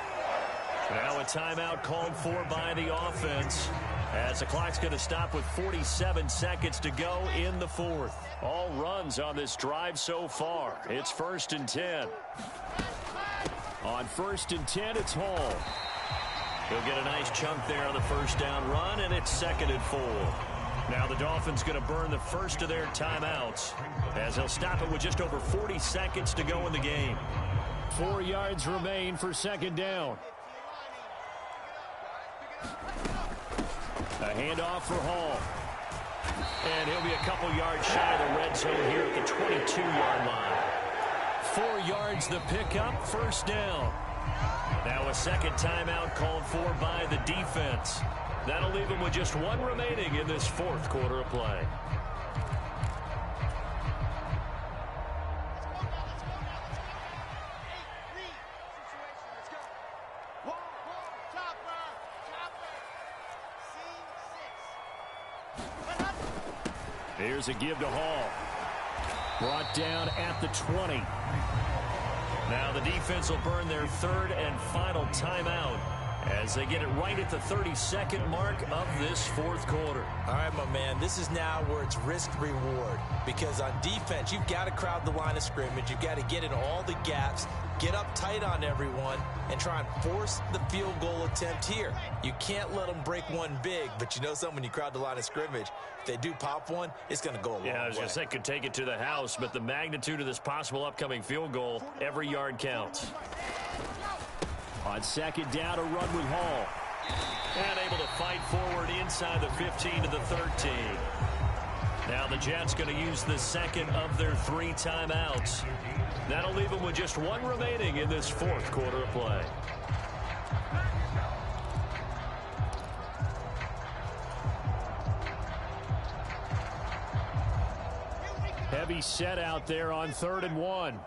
Now a timeout called for by the offense as the clock's going to stop with 47 seconds to go in the 4th. All runs on this drive so far. It's 1st and 10. On 1st and 10, it's Hall. He'll get a nice chunk there on the 1st down run, and it's 2nd and 4. Now the Dolphins going to burn the first of their timeouts as they'll stop it with just over 40 seconds to go in the game. 4 yards remain for 2nd down. A handoff for Hall. And he'll be a couple yards shy of the red zone here at the 22-yard line. 4 yards the pickup, 1st down. Now a 2nd timeout called for by the defense. That'll leave them with just 1 remaining in this 4th quarter of play. Here's a give to Hall. Brought down at the 20. Now the defense will burn their 3rd and final timeout as they get it right at the 32nd mark of this fourth quarter. All right, my man, this is now where it's risk-reward, because on defense, you've got to crowd the line of scrimmage. You've got to get in all the gaps, get up tight on everyone, and try and force the field goal attempt here. You can't let them break one big, but you know something, when you crowd the line of scrimmage, if they do pop one, it's going to go a long way. Yeah, I was going to say, could take it to the house, but the magnitude of this possible upcoming field goal, every yard counts. On second down, a run with Hall. And able to fight forward inside the 15 to the 13. Now the Jets going to use the second of their 3 timeouts. That'll leave them with just 1 remaining in this fourth quarter of play. Heavy set out there on 3rd and 1.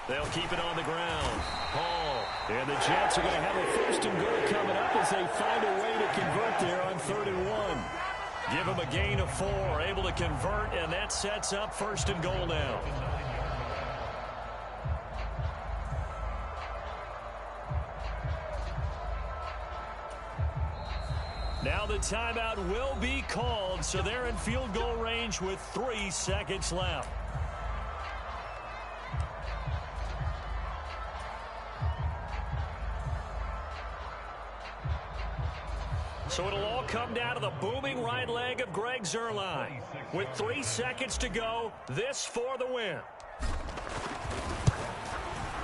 They'll keep it on the ground. Hall. And the Jets are going to have a 1st and goal coming up as they find a way to convert there on 3rd and 1. Give them a gain of 4. Able to convert, and that sets up 1st and goal now. Now the timeout will be called, so they're in field goal range with 3 seconds left. So it'll all come down to the booming right leg of Greg Zuerlein. With 3 seconds to go, this for the win.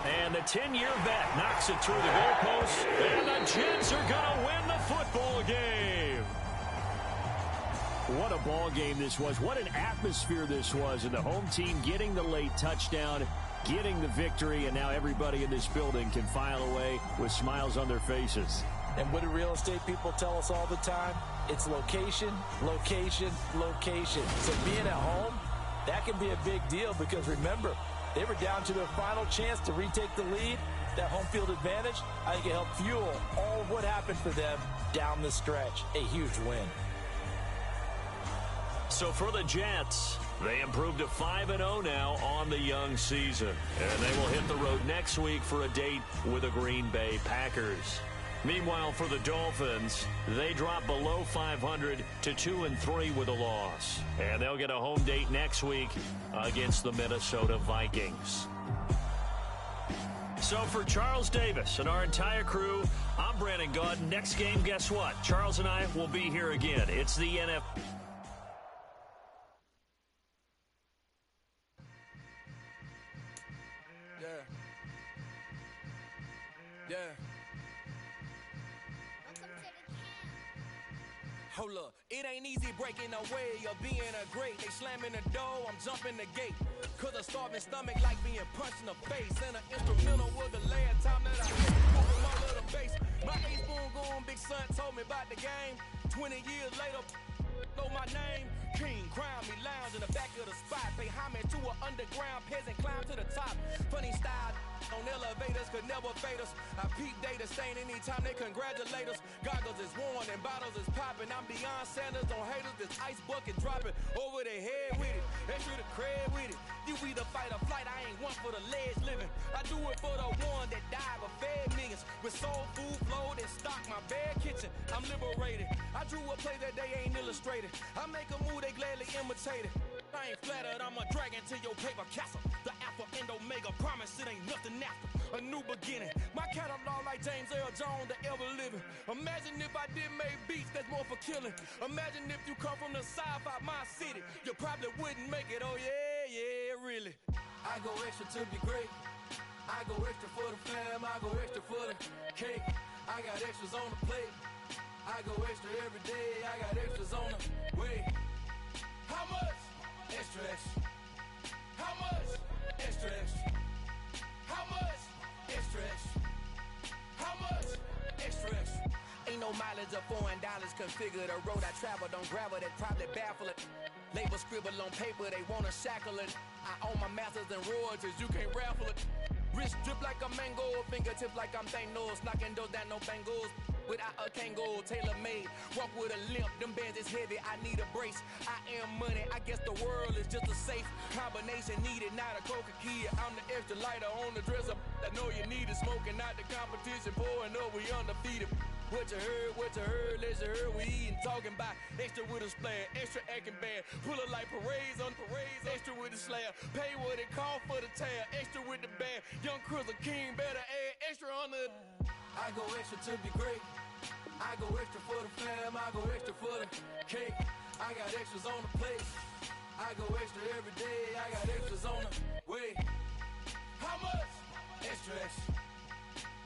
And the 10-year vet knocks it through the goalpost, and the Jets are going to win the football game. What a ball game this was. What an atmosphere this was. And the home team getting the late touchdown, getting the victory, and now everybody in this building can file away with smiles on their faces. And what do real estate people tell us all the time? It's location, location, location. So being at home, that can be a big deal, because remember, they were down to their final chance to retake the lead. That home field advantage, I think it helped fuel all of what happened for them down the stretch. A huge win. So for the Jets, they improved to 5-0 now on the young season. And they will hit the road next week for a date with the Green Bay Packers. Meanwhile, for the Dolphins, they drop below 500 to 2-3 with a loss. And they'll get a home date next week against the Minnesota Vikings. So for Charles Davis and our entire crew, I'm Brandon Gaudin. Next game, guess what? Charles and I will be here again. It's the NFL. Hold up, it ain't easy breaking away or being a great. They slamming the door, I'm jumping the gate. Cause a starving stomach like being punched in the face. And an instrumental was the last time that I hit my little bass. My A-spoon going, big son told me about the game. 20 years later, know my name. King, crown me, lounge in the back of the spot. Pay homage to an underground peasant, climb to the top. Funny style on elevators could never fade us. I peep data stain anytime they congratulate us. Goggles is worn and bottles is popping. I'm beyond Sanders on haters. This ice bucket dropping over their head with it. Extra the cred with it. You either fight or flight. I ain't one for the ledge living. I do it for the one that died but fed millions. With soul food flowed and stock my bare kitchen. I'm liberated. I drew a play that they ain't illustrated. I make a move they gladly imitated. I ain't flattered, I'm a dragon to your paper castle. The alpha and omega, promise it ain't nothing after. A new beginning, my catalog like James Earl Jones, the ever living. Imagine if I did make beats, that's more for killing. Imagine if you come from the south out my city, you probably wouldn't make it, oh yeah, really. I go extra to be great. I go extra for the fam, I go extra for the cake. I got extras on the plate. I go extra every day, I got extras on the way. How much? Extra, extra. How much? Extra, extra. How much? Extra, extra. How much? Extra, extra. Ain't no mileage of $4 configure the road I travel. Don't gravel, that probably baffle it. Label scribble on paper, they wanna shackle it. I own my masters and royalties, you can't raffle it. Wrist drip like a mango, fingertips like I'm Thanos, knocking those down, no bangles. without a Kangol, tailor-made. Walk with a limp, them bands is heavy, I need a brace. I am money, I guess the world is just a safe combination needed, not a coca key. I'm the extra lighter on the dresser. I know you need it, smoking out the competition, pouring up, we undefeated. What you heard, let's you heard, we eating, talking about extra with a splash, extra acting bad, pull it like parades on parades, extra with the slab, pay what it call for the tab, extra with the band, young Crizzle King, better add extra on the. I go extra to be great, I go extra for the fam, I go extra for the cake, I got extras on the plate, I go extra every day, I got extras on the way. How much? Extra, extra.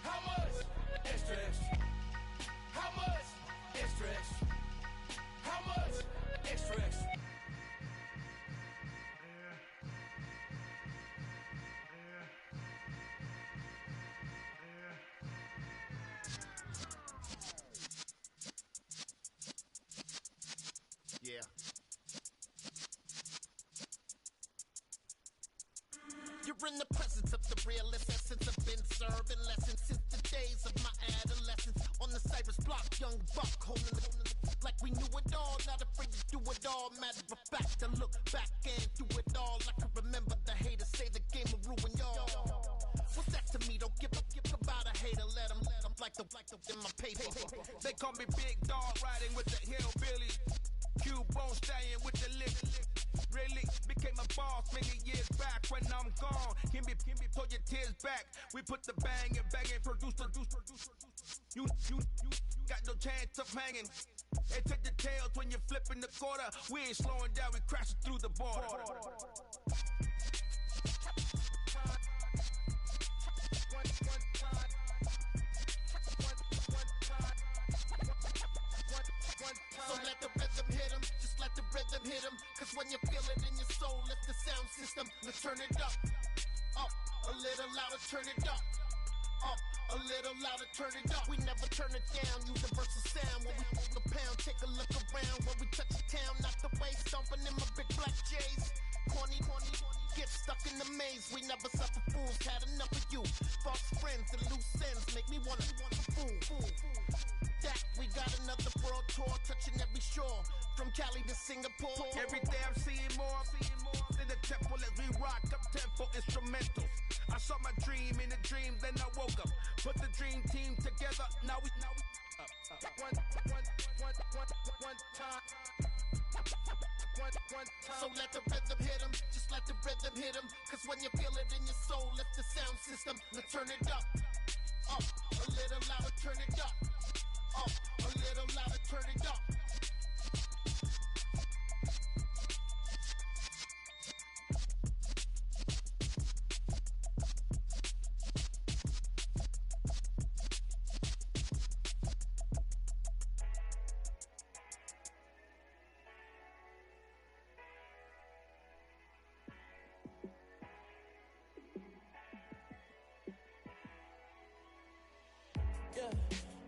How much? Extra, extra. How much? Extra, extra. How much? Extra, extra. Yeah. You're in the presence of the realest essence. I've been serving lessons since the days of my adolescence. On the Cypress block, young buck holding the like we knew it all, not afraid to do it all. Matter of fact, I look back and do it all. I can remember the haters say the game will ruin y'all. What's that to me? Don't give about a hater. Let them like the in my paper. They call me Big Dog, riding with the hillbillies. Q-Bone stallion with the lip. Really became a boss many years back. When I'm gone, can be pull your tears back. We put the bang and bang and produce. You got no chance of hanging. They take the tails when you're flipping the quarter. We ain't slowing down, we crashing through the border. So let the rhythm hit him, just let the rhythm hit him. Cause when you feel it in your soul, lift the sound system. Let's turn it up, a little louder, turn it up. A little louder, turn it up. We never turn it down, universal sound. When we hold the pound, take a look around. When we touch the town, not the way, stomping in my big black J's. Corny, get stuck in the maze. We never suffer fools, had enough of you. False friends and loose ends make me wanna fool. That we got another world tour, touching every shore, from Cali to Singapore. Every day I'm seeing more in the temple as we rock up tempo instrumentals. I saw my dream in a dream, then I woke up. Put the dream team together, now we one time. So let the rhythm hit him, just let the rhythm hit him. Cause when you feel it in your soul, lift the sound system. Let's turn it up, a little louder, turn it up. A little louder, turn it up.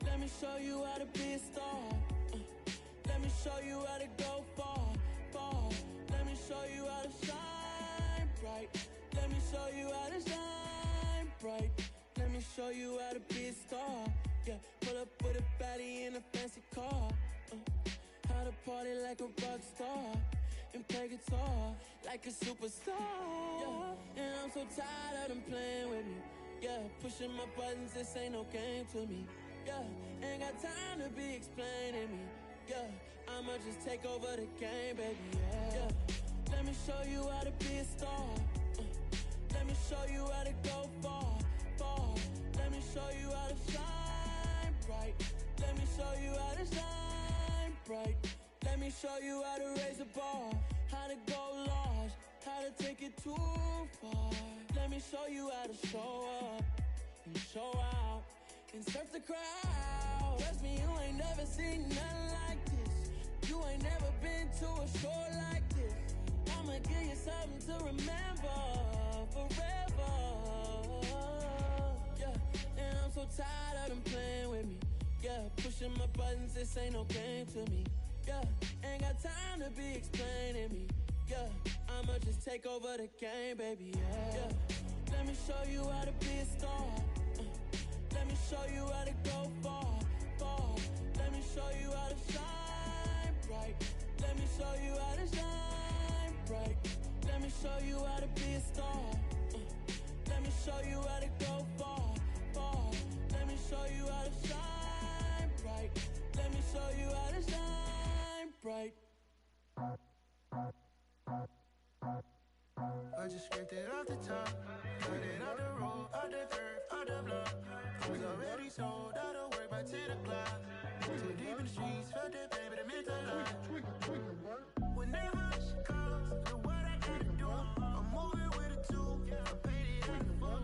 Let me show you how to be a star. Let me show you how to go far. Let me show you how to shine bright. Let me show you how to shine bright. Let me show you how to be a star. Yeah, pull up with a baddie in a fancy car. How to party like a rock star and play guitar like a superstar. Yeah, and I'm so tired of them playing with me. Yeah, pushing my buttons, this ain't no game to me. Yeah, ain't got time to be explaining me. Yeah, I'ma just take over the game, baby. Yeah, let me show you how to be a star. Let me show you how to go far. Let me show you how to shine bright. Let me show you how to shine bright. Let me show you how to raise a bar, how to go large, how to take it too far. Let me show you how to show up and show out and surf the crowd. Trust me, you ain't never seen nothing like this. You ain't never been to a show like this. I'ma give you something to remember forever. Yeah, and I'm so tired of them playing with me. Yeah, pushing my buttons, this ain't no game to me. Yeah, ain't got time to be explaining me. Yeah, I'ma just take over the game, baby. Yeah, let me show you how to be a star. Let me show you how to go fall. Let me show you how to shine bright. Let me show you how to shine bright. Let me show you how to be a star. Let me show you how to go far, far. Let me show you how to shine bright. Let me show you how to shine bright. I just scraped it off the top, cut it off the road, off the curve, off the block. I was already sold out of work by 10 o'clock. Too deep in the streets, felt that pain, but it meant a lot. When they hush calls, know what I gotta do. I'm moving with a two, I paid it out the full.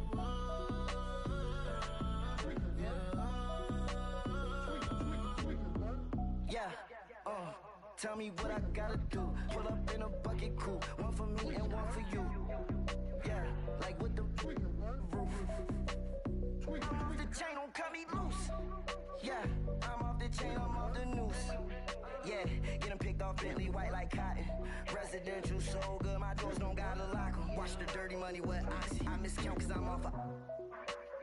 Yeah, tell me what I gotta do. Pull up in a bucket coupe, one for me and one for you. Yeah, like with the roof. I'm off the chain, don't cut me loose. Yeah, I'm off the chain, I'm off the noose. Yeah, getting picked off Bentley, white like cotton. Residential so good, my doors don't gotta lock 'em. Watch the dirty money with oxy. I miscount cause I'm off a...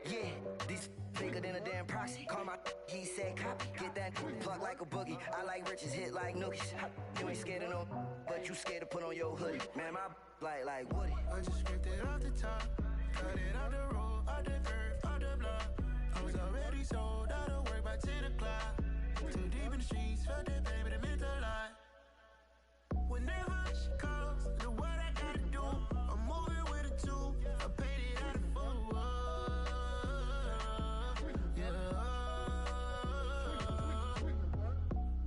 Yeah, these bigger than a damn proxy. Call my he said copy. Get that plug like a boogie. I like riches, hit like nookies. You ain't scared of no, but you scared to put on your hoodie. Man, my like Woody. I just scraped it off the top, cut it off the road, off the curve, off the block. I was already sold out of work by 10 o'clock. Too deep in the streets, felt that pain, but it meant a lot. When they hush calls, know what I gotta do. I'm moving with a two, I paid it out of full.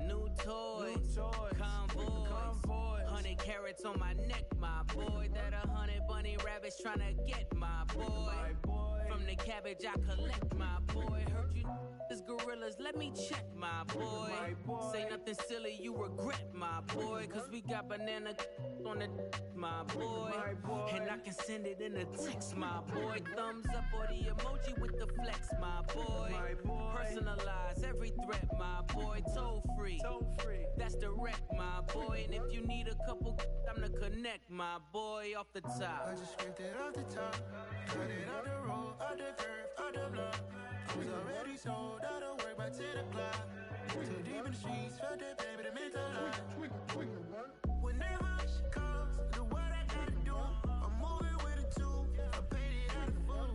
New toys, convoys, 100 carats on my neck, my boy. That 100 bunny rabbits tryna get my boy. From the cabbage I collect, my boy. Heard you is gorillas, let me check, my boy. Say nothing silly, you regret, my boy. Cause we got banana on the my boy. And I can send it in a text, my boy. Thumbs up or the emoji with the flex, my boy. Personalize every threat, my boy. Toll free, that's direct, my boy. And if you need a couple, I'm the connect, my boy. Off the top, I just scraped it off the top, cut it off the road, off the curve, off the block. I was already sold out of work by 10 o'clock. Too deep in the streets, felt that pain, but it meant a lot. When they hush calls, know what I gotta do. I'm moving with a two, I paid it out of full.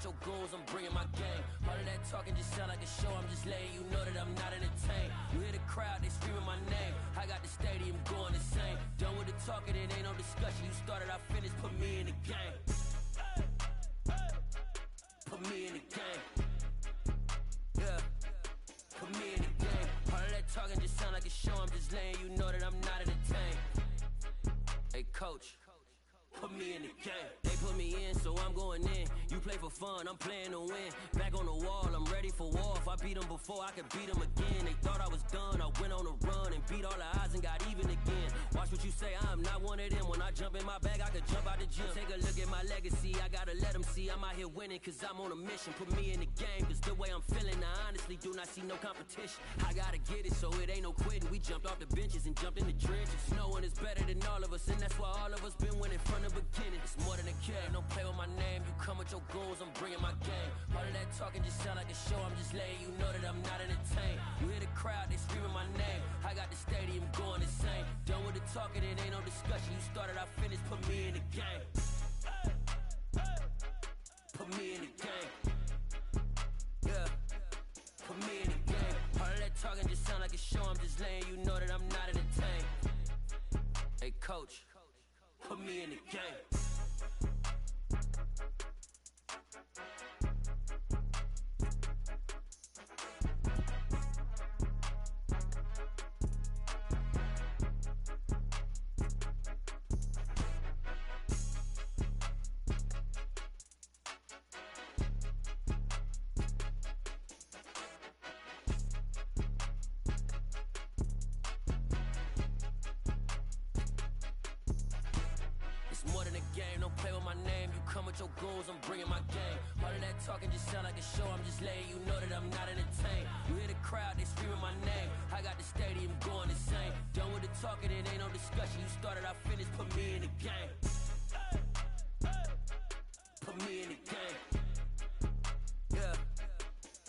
Your goals, I'm bringing my game. All of that talking just sound like a show. I'm just letting you know that I'm not entertained. You hear the crowd, they screaming my name. I got the stadium going insane. Done with the talking, it ain't no discussion. You started, I finished, put me in the game. Put me in the game. Yeah, put me in the game. All of that talking just sound like a show. I'm just letting you know that I'm not entertained. Hey, coach, put me in the game. They put me in, so I'm going in. You play for fun, I'm playing to win. Back on the wall, I'm ready for war. If I beat them before, I could beat them again. They thought I was done, I went on a run and beat all the odds and got even again. Watch what you say, I'm not one of them. When I jump in my bag, I could jump out the gym. Take a look at my legacy, I gotta let them see I'm out here winning, cause I'm on a mission. Put me in the game, cause the way I'm feeling, I honestly do not see no competition. I gotta get it, so it ain't no quitting. We jumped off the benches and jumped in the trenches. No one is better than all of us, and that's why all of us been winning from the beginning. It's more than a kid, don't play with my name. You come with your goals, I'm bringing my game. All of that talking just sound like a show. I'm just letting you know that I'm not entertained. You hear the crowd, they screaming my name. I got the stadium going insane. Done with the talking, it ain't no discussion. You started, I finished, put me in the game. Put me in the game. Yeah, put me in the game. All of that talking just sound like a show. I'm just letting you know that I'm not entertained. Hey, coach, put me in the game. game. Don't play with my name. You come with your goons, I'm bringing my game. All of that talking just sound like a show. I'm just letting you know that I'm not entertained. You hear the crowd, they screaming my name. I got the stadium going insane. Done with the talking, it ain't no discussion. You started, I finished, put me in the game. Put me in the game. Yeah.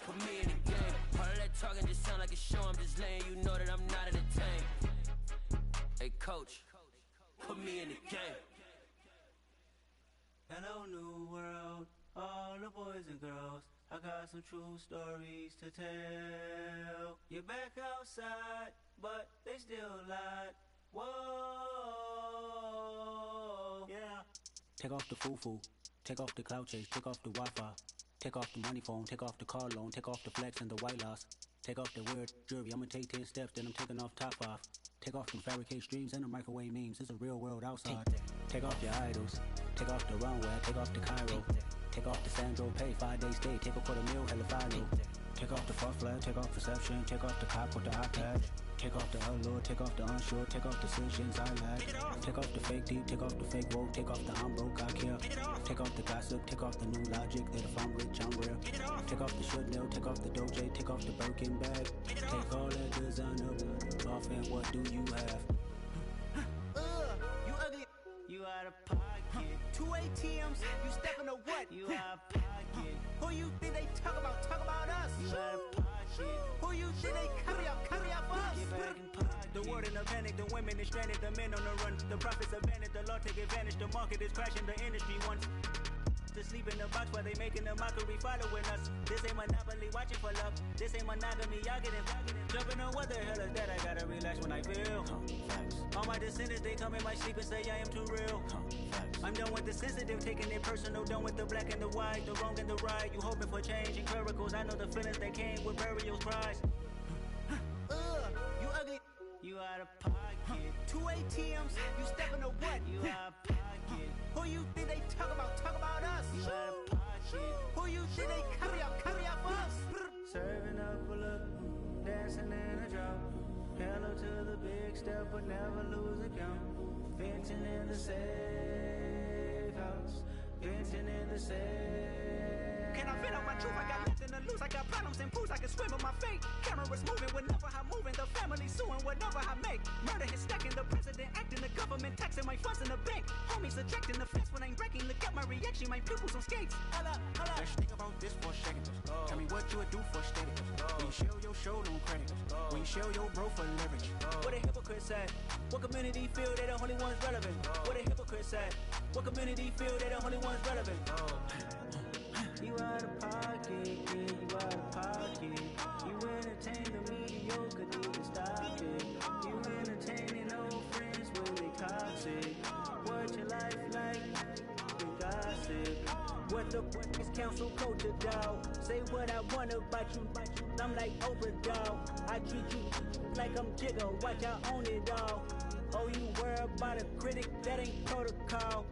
Put me in the game. All of that talking just sound like a show. I'm just letting you know that I'm not entertained. Hey, coach, put me in the game. Hello, new world, all the boys and girls. I got some true stories to tell. You're back outside, but they still lied. Whoa, yeah. Take off the foo-foo, take off the cloud chase, take off the Wi-Fi. Take off the money phone, take off the car loan, take off the flex and the white loss. Take off the weird jewelry, I'ma take 10 steps, then I'm taking off top 5. Take off them fabricate streams and the microwave memes, it's a real world outside. Take off your idols, take off the runway, take off the Cairo. Take off the Sandro pay, 5 days stay, take a $250,000, hella final. Take off the fuck flag, take off perception, take off the cop with the iPad. Take off the allure, take off the unsure, take off decisions I lack. Take off the fake deep, take off the fake woke, take off the I'm broke, I care. Take off the gossip, take off the new logic that if I'm rich, I'm rare. Take off the should know, take off the Doge, take off the Birkin bag. Take all that designer off and what do you have? You ugly. You out of pocket. 2 ATMs, you stepping to what? You out of pocket. Who you think they talk about? Talk about us. You out of pocket. Who you think they carry out for us? Get back in pocket. The world in a panic, the women is stranded, the men on the run. The profits abandoned, the law take advantage. The market is crashing, the industry wants to sleep in the box while they making a mockery following us. This ain't monopoly, watching for love. This ain't monogamy, y'all getting jumping on what the hell is that? I gotta relax when I feel. All my descendants, they come in my sleep and say I am too real. I'm done with the sensitive, taking it personal. Done with the black and the white, the wrong and the right. You hoping for change and miracles. I know the feelings that came with burials, cries. You ugly. You out of pocket. 2 ATMs, you stepping to what? You out of pocket. Who you think they talk about? Talk about us. You out of pocket. Who you think they carry out for us? Serving up a look, dancing in a drop. Hello to the big step, but never lose a count. Venting in the safe house. Venting in the safe. Can I vent out my truth? I got nothing to lose. I got problems and pools. I can swim in my fate. Cameras moving whenever I'm moving. The family suing whatever I make. Murder is stacking. The president acting. The government taxing my funds in the bank. Homies ejecting the fence when I'm breaking. Look at my reaction. My pupils on skates. Hold up. Let's think about this for a second. Tell me what you would do for status. When you show your show, no credit. When you show your bro for leverage. What a hypocrite said. What community feel they the only ones relevant? What a hypocrite said. What community feel they the only ones relevant? You out of pocket, yeah, you out of pocket. You entertain the mediocre, need to stop it. You entertaining old friends when they toxic. What your life like? The gossip. What the fuck is council culture, dog? Say what I want about you. I'm like Oprah, dog. I treat you like I'm Jigga. Watch I own it all. Oh, you worry about a critic? That ain't protocol.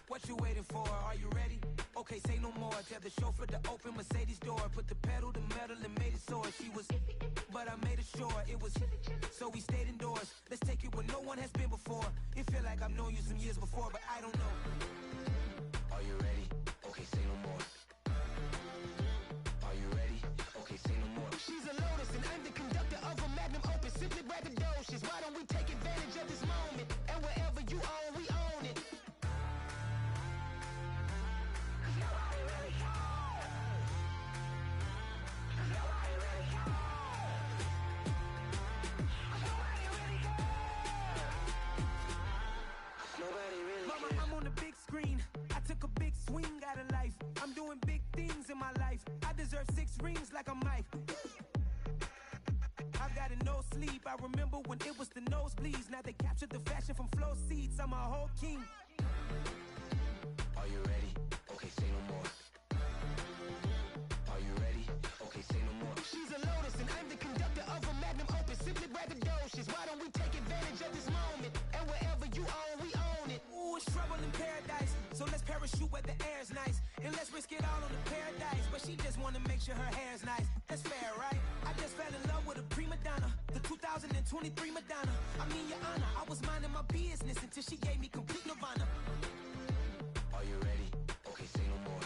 What you waiting for? Are you ready? Okay, say no more. Tell the chauffeur to open Mercedes door. Put the pedal to metal and made it soar. She was, but I made it sure it was. So we stayed indoors. Let's take it where no one has been before. It feel like I've known you some years before, but I don't know. Are you ready? Okay, say no more. Are you ready? Okay, say no more. She's a Lotus and I'm the conductor of a Magnum Opus. Simply braggadocious. Why don't we take advantage of this moment? And wherever you own, we own it. I'm doing big things in my life. I deserve 6 rings like I'm Mike. I've got no sleep. I remember when it was the nosebleeds. Now they captured the fashion from flow seats. I'm a whole king. Are you ready? Okay, say no more. Are you ready? Okay, say no more. She's a lotus and I'm the conductor of a magnum opus. Simply braggadocious. Why don't we take advantage of this moment? And wherever you own, we own it. Ooh, it's trouble in paradise. So let's parachute where the air's nice. And let's risk it all on the paradise. But she just wanna make sure her hair's nice. That's fair, right? I just fell in love with a prima donna. The 2023 Madonna. I mean, your honor, I was minding my business until she gave me complete nirvana. Are you ready? Okay, say no more.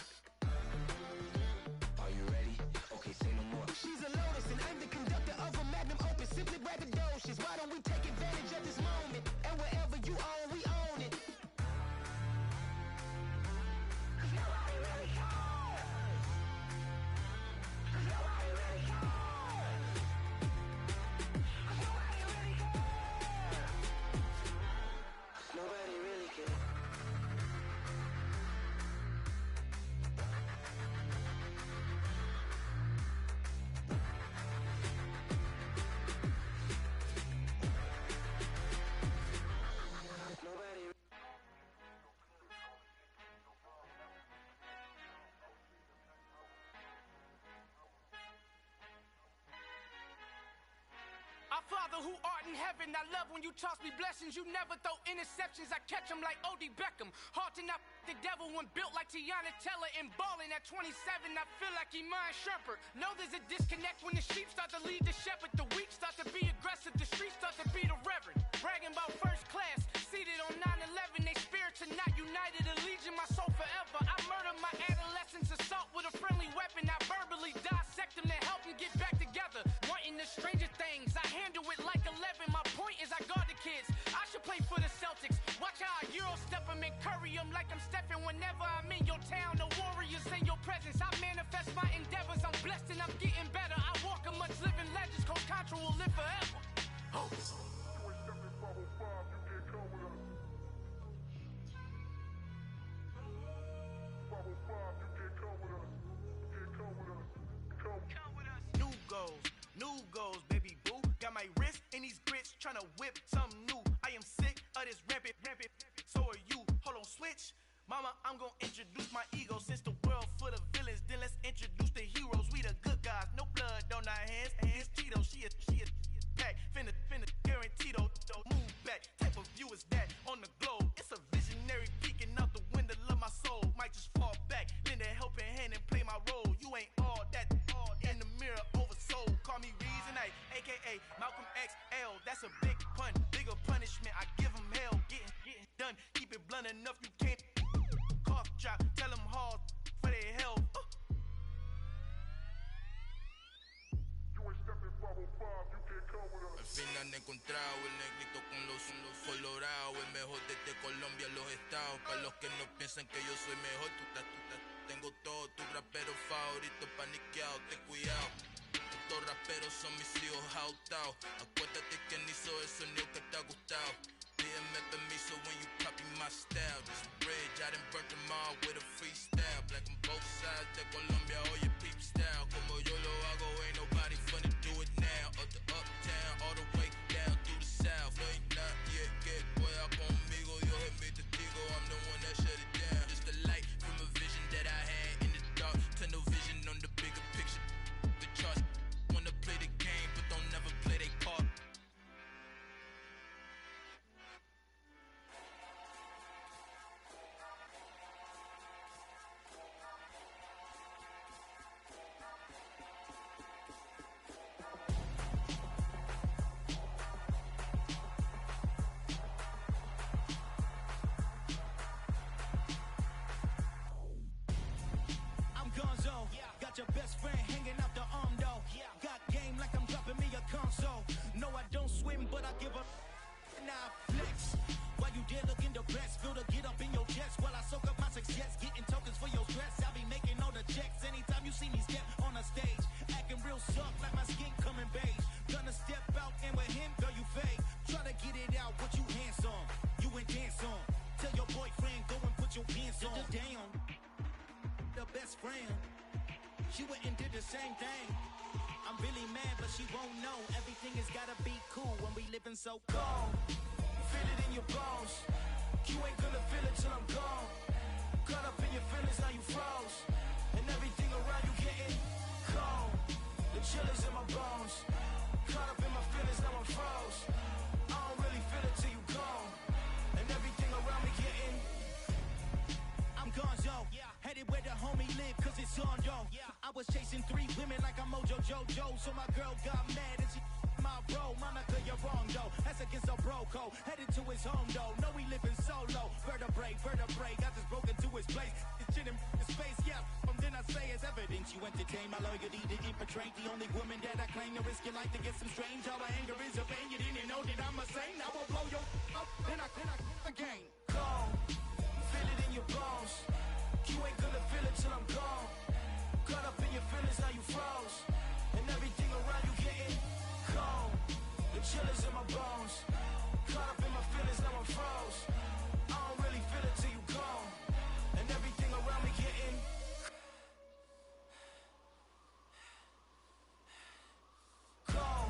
Are you ready? Okay, say no more. She's a lotus and I'm the conductor of a magnum opus. Simply braggadocious. Why don't we take advantage of this moment? And wherever you own, we own it. Nobody really cares. Nobody. Our Father who art in heaven, I love when you toss me blessings. You never throw interceptions, I catch them like O.D. Beckham. Hard to knock the devil when built like Tiana Teller. And balling at 27, I feel like Iman Shumpert. Know there's a disconnect when the sheep start to lead the shepherd. The weak start to be aggressive, the streets start to be the reverend. Bragging about first class, seated on 9/11. They spirits are not united, allegiance my soul forever. I murder my adolescence, assault with a friendly weapon. I verbally dissect them to help them get back together. Wanting the stranger things, I handle it like 11. My point is I guard the kids. I should play for the Celtics. Watch how I Euro step them and curry them like I'm Stephen. Whenever I'm in your town, the Warriors in your presence. I manifest my endeavors. I'm blessed and I'm getting better. I walk amongst living legends. Coach Contra will live forever. Oh. New goals, baby boo. Got my wrist in these grits, tryna whip something new. I am sick of this rampant. So are you. Hold on, switch. Mama, I'm gonna introduce my ego. Since the world full of villains, then let's introduce the heroes. We the good guys, no blood on our hands. Hands Tito, she a pack. Finna guaranteed. Move back. Type of view is that on the globe? It's a visionary peeking out the window of my soul. Might just fall back, lend a helping hand and play my role. You ain't all that in the mirror oversold. Call me Reason A, aka Malcolm XL. That's a big pun, bigger punishment. I give him hell, getting done. Keep it blunt enough, you can't cough drop. Tell them hard for their health. Al fin han encontrado el negrito con los colorados, el mejor desde Colombia, los estados. Para los que no piensan que yo soy mejor, tengo todo, tu rapero favorito paniqueado, ten cuidado. Estos raperos son mis hijos jautados. Acuérdate que ni hizo el sonido que te ha gustado. Pídeme permiso when you copy my style. This bridge, I done burnt them all with a freestyle. Black on both sides de Colombia, oye peep style. Como yo lo hago, ain't nobody finna do it now. Up to uptown, all the way down through the south. No ain't not yet, que pueda conmigo. Dios es mi testigo, I'm the one that shut it down. Just a light from a vision that I had in the dark. Tunnel vision on the bigger picture. The charts wanna play the game, but don't never play their part. Got your best friend hanging out the arm though. Got game like I'm dropping me a console. No, I don't swim, but I give up. Now flex. While you there looking the best, feel the get up in your chest while I soak up my success. Getting tokens for your stress. I be making all the checks anytime you see me step on a stage. Acting real soft like my skin coming beige. Gonna step out and with him, girl, you fake. Try to get it out, what you handsome. You ain't dance on. Tell your boyfriend, go and put your pants on. Down. The best friend. She went and did the same thing. I'm really mad, but she won't know. Everything has gotta be cool when we living so cold. Feel it in your bones. You ain't gonna feel it till I'm gone. Caught up in your feelings, now you froze. And everything around you getting cold. The chill is in my bones. Caught up in my feelings, now I'm froze. I don't really feel it till you gone. And everything around me getting. I'm gone, yo. Headed where the homie live, cause it's on, yo. I was chasing 3 women like I'm Mojo Jojo. So my girl got mad and she my bro. Monica, you're wrong, though. That's against a bro code. Headed to his home, though. No, we living solo. Vertebrae. I just broke into his place. It's shit in his face, yeah. Then I say it's evidence you entertain my loyalty to infiltrate. The only woman that I claim to risk your life to get some strange. How my anger is a vein. You didn't know that I'm a saint. I will blow your up. Then I again. Gone. Feel it in your bones. You ain't gonna feel it till I'm gone. Caught up in your feelings, now you froze. And everything around you getting cold. The chill is in my bones. Caught up in my feelings, now I'm froze. I don't really feel it till you gone. And everything around me getting cold.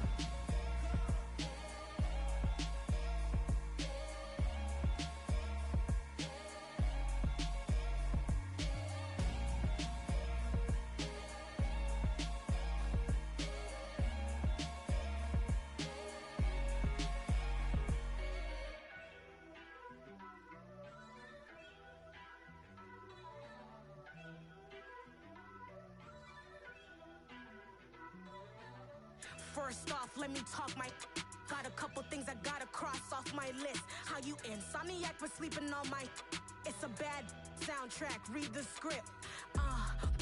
First off, let me talk my. Got a couple things I gotta cross off my list. How you insomniac for sleeping on my. It's a bad soundtrack, read the script.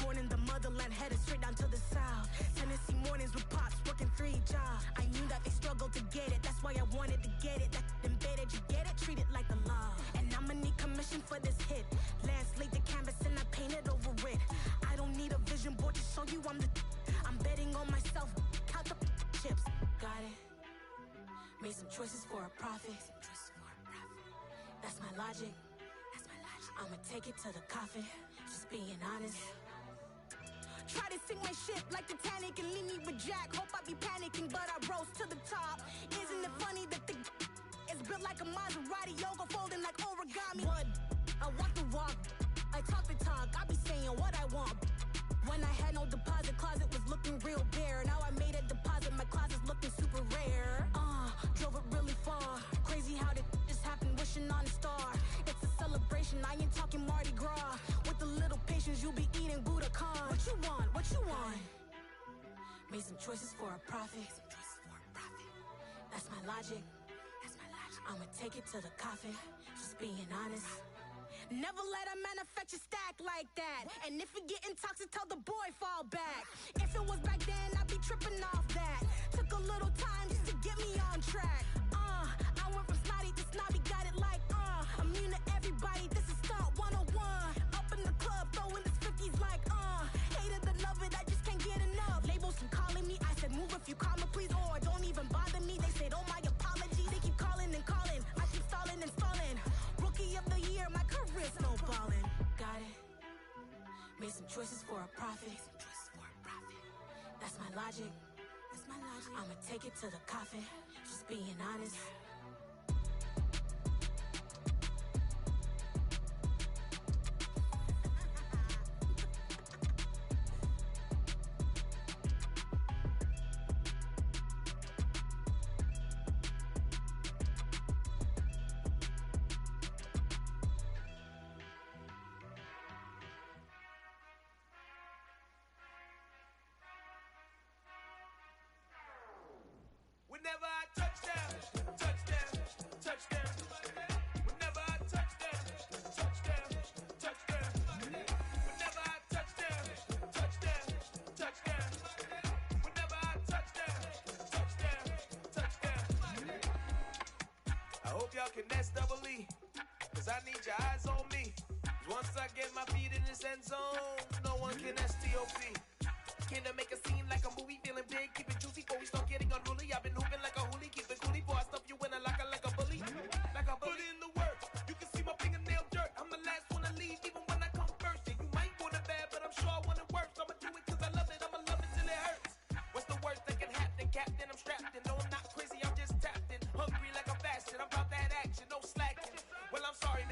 Born in the motherland, headed straight down to the south. Tennessee mornings with pops, working 3 jobs. I knew that they struggled to get it, that's why I wanted to get it. That embedded, you get it, treat it like the law. And I'ma need commission for this hit. Lance laid the canvas and I painted over it. I don't need a vision board to show you I'm the. I'm betting on myself, count the chips. Got it. Made some choices for a profit. That's my logic. I'ma take it to the coffin. Just being honest. Try to sink my ship like Titanic and leave me with Jack. Hope I be panicking, but I rose to the top. Isn't it funny that the is built like a Maserati, yoga folding like origami? What? I walk the walk, I talk the talk. I be saying what I want. When I had no deposit, closet was looking real bare. Now I made a deposit, my closet's looking super rare. Drove it really far. Crazy how did just happen, wishing on a star. It's a celebration, I ain't talking Mardi Gras. With a little patience, you'll be eating Budokan. What you want? What you want? Made some choices for a profit. That's my logic. I'ma take it to the coffin. Just being honest. Never let a manufacture stack like that. And if it getting toxic, tell the boy fall back. If it was back then, I'd be tripping off that. Took a little time just to get me on track. I went from snotty to snobby, got it like immune to everybody, this is stunt 101. Up in the club, throwing this 50s like hate it or love it, I just can't get enough. Labels keep calling me, I said move if you call me please, or don't even bother me. They said oh my apologies, they keep calling and calling. I keep stalling and stalling. Rookie of the year, my career snowballing. Got it. Made some choices for a profit. That's my logic. I'ma take it to the coffin. Just being honest. Whenever I touch down, touchdown. Whenever I touch down, touchdown. Whenever I touch down, touchdown. Whenever I touch down, touchdown. I hope y'all can nest double E, cause I need your eyes on me. Once I get my feet in this end zone, no one can STOP. Came to make a scene like a movie, feeling big, keep it juicy before we start getting unruly. I've been hooping like a hoolie, keep it coolie before I stuff you in a locker like a bully. Like a bully. Put in the work, you can see my fingernail dirt. I'm the last one to leave, even when I come first. And you might want it bad, but I'm sure I want it worse. I'ma do it cause I love it, I'ma love it till it hurts. What's the worst that can happen, Captain? I'm strapped in, no I'm not crazy, I'm just tapped in. Hungry like I'm fasting, I'm about that action, no slacking. Well I'm sorry,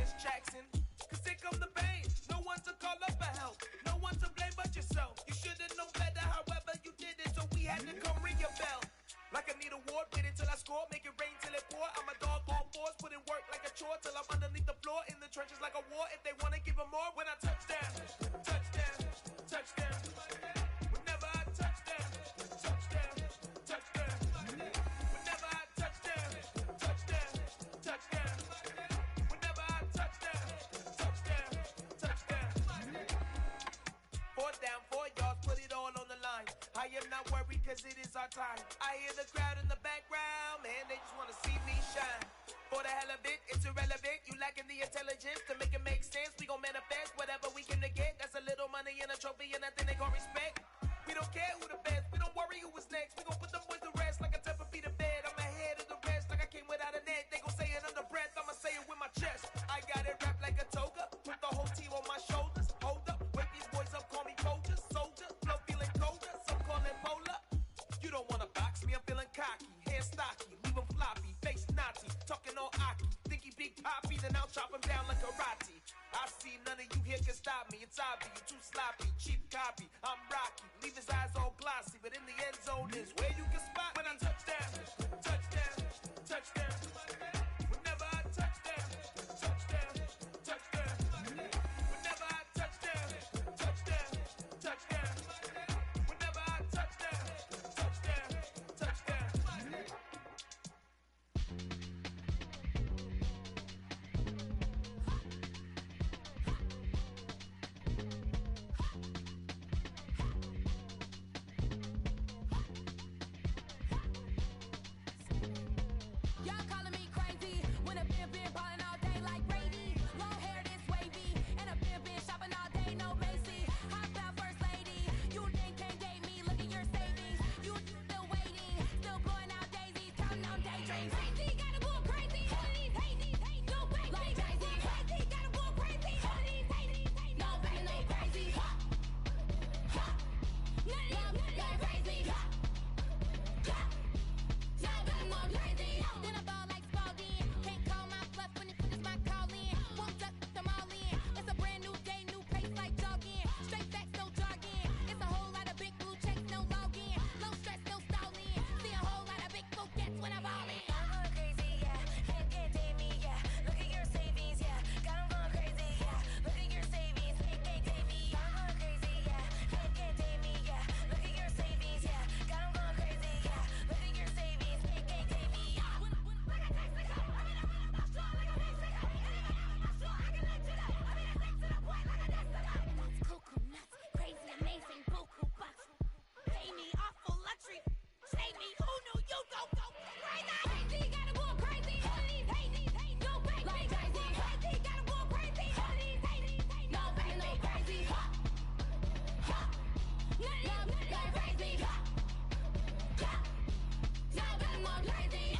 cause it is our time. I hear the crowd in the background, man, they just wanna see me shine. For the hell of it, it's irrelevant. You lacking the intelligence to make it make sense. We gon' manifest whatever we can to get. That's a little money and a trophy and nothing they gon' respect. We don't care who the best, we don't worry who is next. We gon' put them boys to rest like a temper feet of bed. I'm ahead of the rest like I came without a net. They gon' say it under breath, I'ma say it with my chest. I got it wrapped like a toga, put the whole team on my shoulders. Hold up, wake these boys up, call me Folger, soldier. Flow feeling colder, some call it polar. You don't wanna box me, I'm feeling cocky. Hair stocky, leave him floppy, face naughty. Talking all aki, think he big poppy, then I'll chop him down like karate. I see none of you here can stop me. It's obvious, you too sloppy, cheap copy. I'm Rocky, leave his eyes all glossy, but in the end zone is where you can spot when I touch down, touchdown, touchdown. Whenever I touch down, touchdown, touchdown. Whenever I touch down, touchdown, touchdown. Whenever I touch down, touchdown, touchdown. Y'all calling me crazy when a been ballin' all day like Brady. Long hair this wavy, and a been shopping all day, no Macy. Hop out first lady, you think can't date me? Look at your savings, you still waiting, still blowing out daisies, counting on daydreams. Crazy, gotta go crazy. All of these hate, no way. Like crazy, crazy, gotta go crazy. All of these hate, no way, no crazy. None of you crazy. Then I ball like Spalding. Can't call my bluff when it is my calling. Won't duck them all in. It's a brand new day, new pace like jogging. Straight facts, no jargon. It's a whole lot of big blue checks, no login. Low stress, no stalling. See a whole lot of big focus when I ball in. I'm going crazy, yeah. Can't date me, yeah. Look at your savings, yeah. Got 'em going crazy, yeah. Look at your savings, can't date me. I'm going crazy, yeah. Can't date me, yeah. Look at your savings, yeah. Got 'em going crazy, yeah. Look at your savings, can't date me. Crazy, amazing, buku bucks. Pay me awful luxury. Save me, who knew you go crazy? Crazy, gotta go crazy. All of these hate, no way. Like crazy, crazy, gotta go crazy. All of these hate, no way, no crazy. None of you crazy. Now I'm more crazy.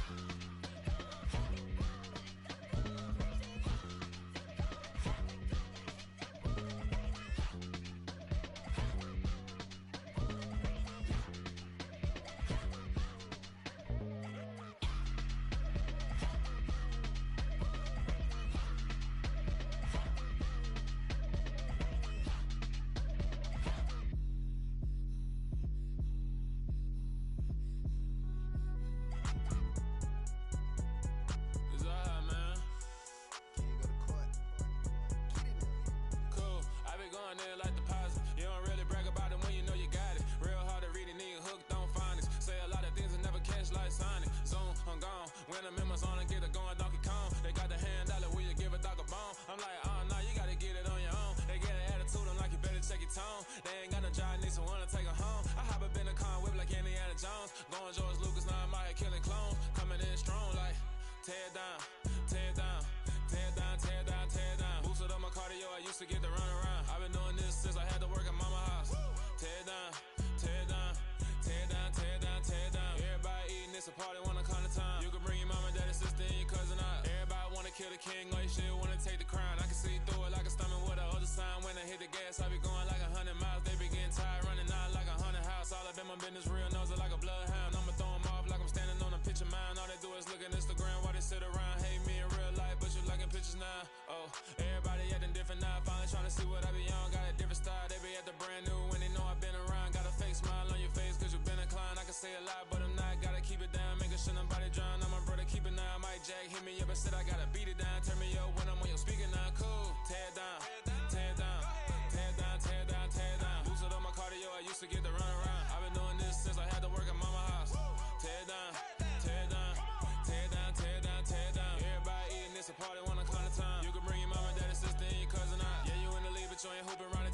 It's alright, man. Cool. I been going there like deposit. You don't really brag about it when you know you got it. Real hard to read it, nigga hooked on phonics. Say a lot of things and never catch like Sonic. Zone, I'm gone. When I'm in my zone, I get it going Donkey Kong. They got the hand dollar, will you give a dog a bone? I'm like, nah, you gotta get it on your own. They get an attitude, I'm like, you better check your tone. They ain't got no job, need someone to take her home. I hop up in a car, whip like Indiana Jones. Going George Lucas, now I'm out here killing clones. Coming in strong like, tear down, tear down, tear down, tear down, tear down. Boosted up my cardio, I used to get to run around. I've been doing this since I had to work at mama house. Tear down, tear down, tear down, tear down, tear down. Everybody eating, it's a party, wanna come to time. You can bring your mama, daddy, sister, and your cousin out. Everybody wanna kill the king, like shit, wanna take the crown. I can see through it like a stomach with a other sign. When I hit the gas, I be going like 100 miles. They be getting tired, running out like 100 house. All up in my business, real nose like a bloodhound. I'ma throw 'em off like I'm standing on a picture mine. All they do is look at Instagram while they sit around. Hate me in real life, but you liking pictures now. Oh, everybody acting different now. Finally trying to see what I be on. Got a different style, they be at the brand new when they know I've been around. Got a fake smile on your face cause you been inclined. I can say a lot, but I'm not. Gotta keep it down, making sure nobody drown. I'm my brother, keep it now. Mike Jack hit me up and said I gotta beat it down. Turn me up when I'm on your speaker now. Cool, tear down, tear down, tear down, tear down, tear down. Boosted up my cardio, I used to get to run around. I've been doing this since I had to work at mama house. Tear down, tear down, tear down, tear down, tear down. Everybody eating, it's a party, wanna come to time. You can bring your mama, daddy, sister, and your cousin out. Yeah, you in the league, but you ain't hooping around the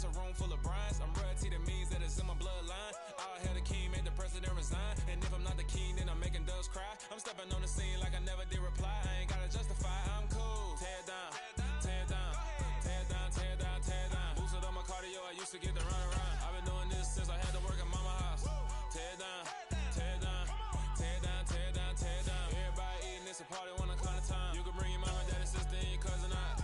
It's a room full of Bryans. I'm royalty, that means that it's in my bloodline. All hail the king, make the president resign. And if I'm not the king, then I'm making doves cry. I'm stepping on the scene like I never did reply. I ain't gotta justify, I'm cool. Tear down, tear down, tear down, tear down, tear down. Boosted up my cardio, I used to get the run around. I've been doing this since I had to work at mama house. Tear down, tear down, tear down, tear down, tear down. Everybody eating, it's a party when I count of time. You can bring your mama, daddy, sister, and your cousin out.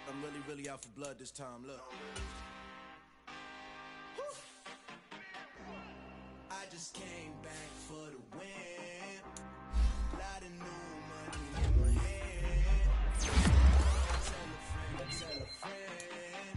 I'm really out for blood this time, look. I just came back for the win. Lot of new money in my hand. Tell a friend.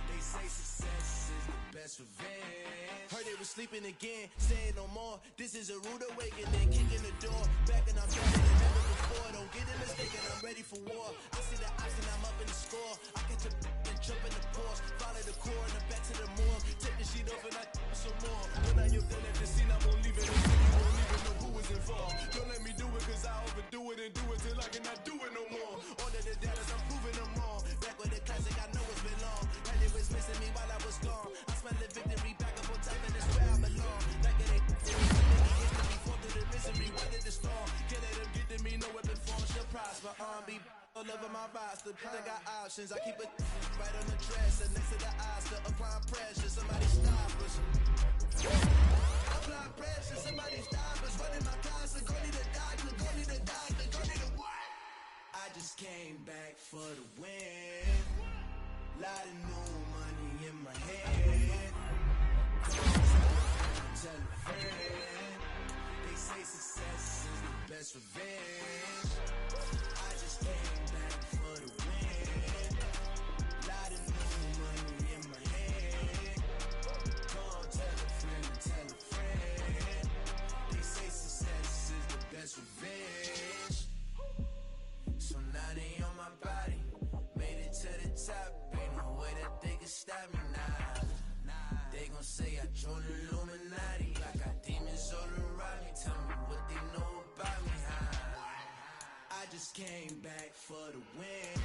They say success is the best revenge. Heard they was sleeping again, saying no more. This is a rude awakening, kicking the door. Back and I'm better than ever before. Don't get it mistaken, I'm ready for war. I see the ops and I'm up in the score. I catch a and jump in the pause. Follow the core and back to the morgue. Take the sheet off and I some more. When I you're done at the scene, I won't leave it until you won't even know who is involved. Don't let me do it cause I overdo it and do it till I cannot do it no more. All of the data, I'm proving them wrong. Back with the classic, I know it's been long. And it was missing me while I was gone. I smell the victory back up on top and it's where I belong. Like it ain't history, fall through the misery, weather the storm. Can't let them get to me, no weapon form shall prosper. Be all over my roster, I got options. I keep it right on the dresser, next to the Oscar. Applying pressure, somebody stop us. Applying pressure, somebody stop us. Running my concert, go need a doctor, go need a doctor, go need a what? I just came back for the win. Lot of new money in my hand. Tell a friend. They say success is the best revenge. I just came back for the win. Lot of new money in my hand. Go on, tell a friend. They say success is the best revenge. So now they on my body. Made it to the top. Ain't no way that they can stop me now. They gon' say I joined the Illuminati. I got demons all around me. Tell me what they know about me, huh? I just came back for the win.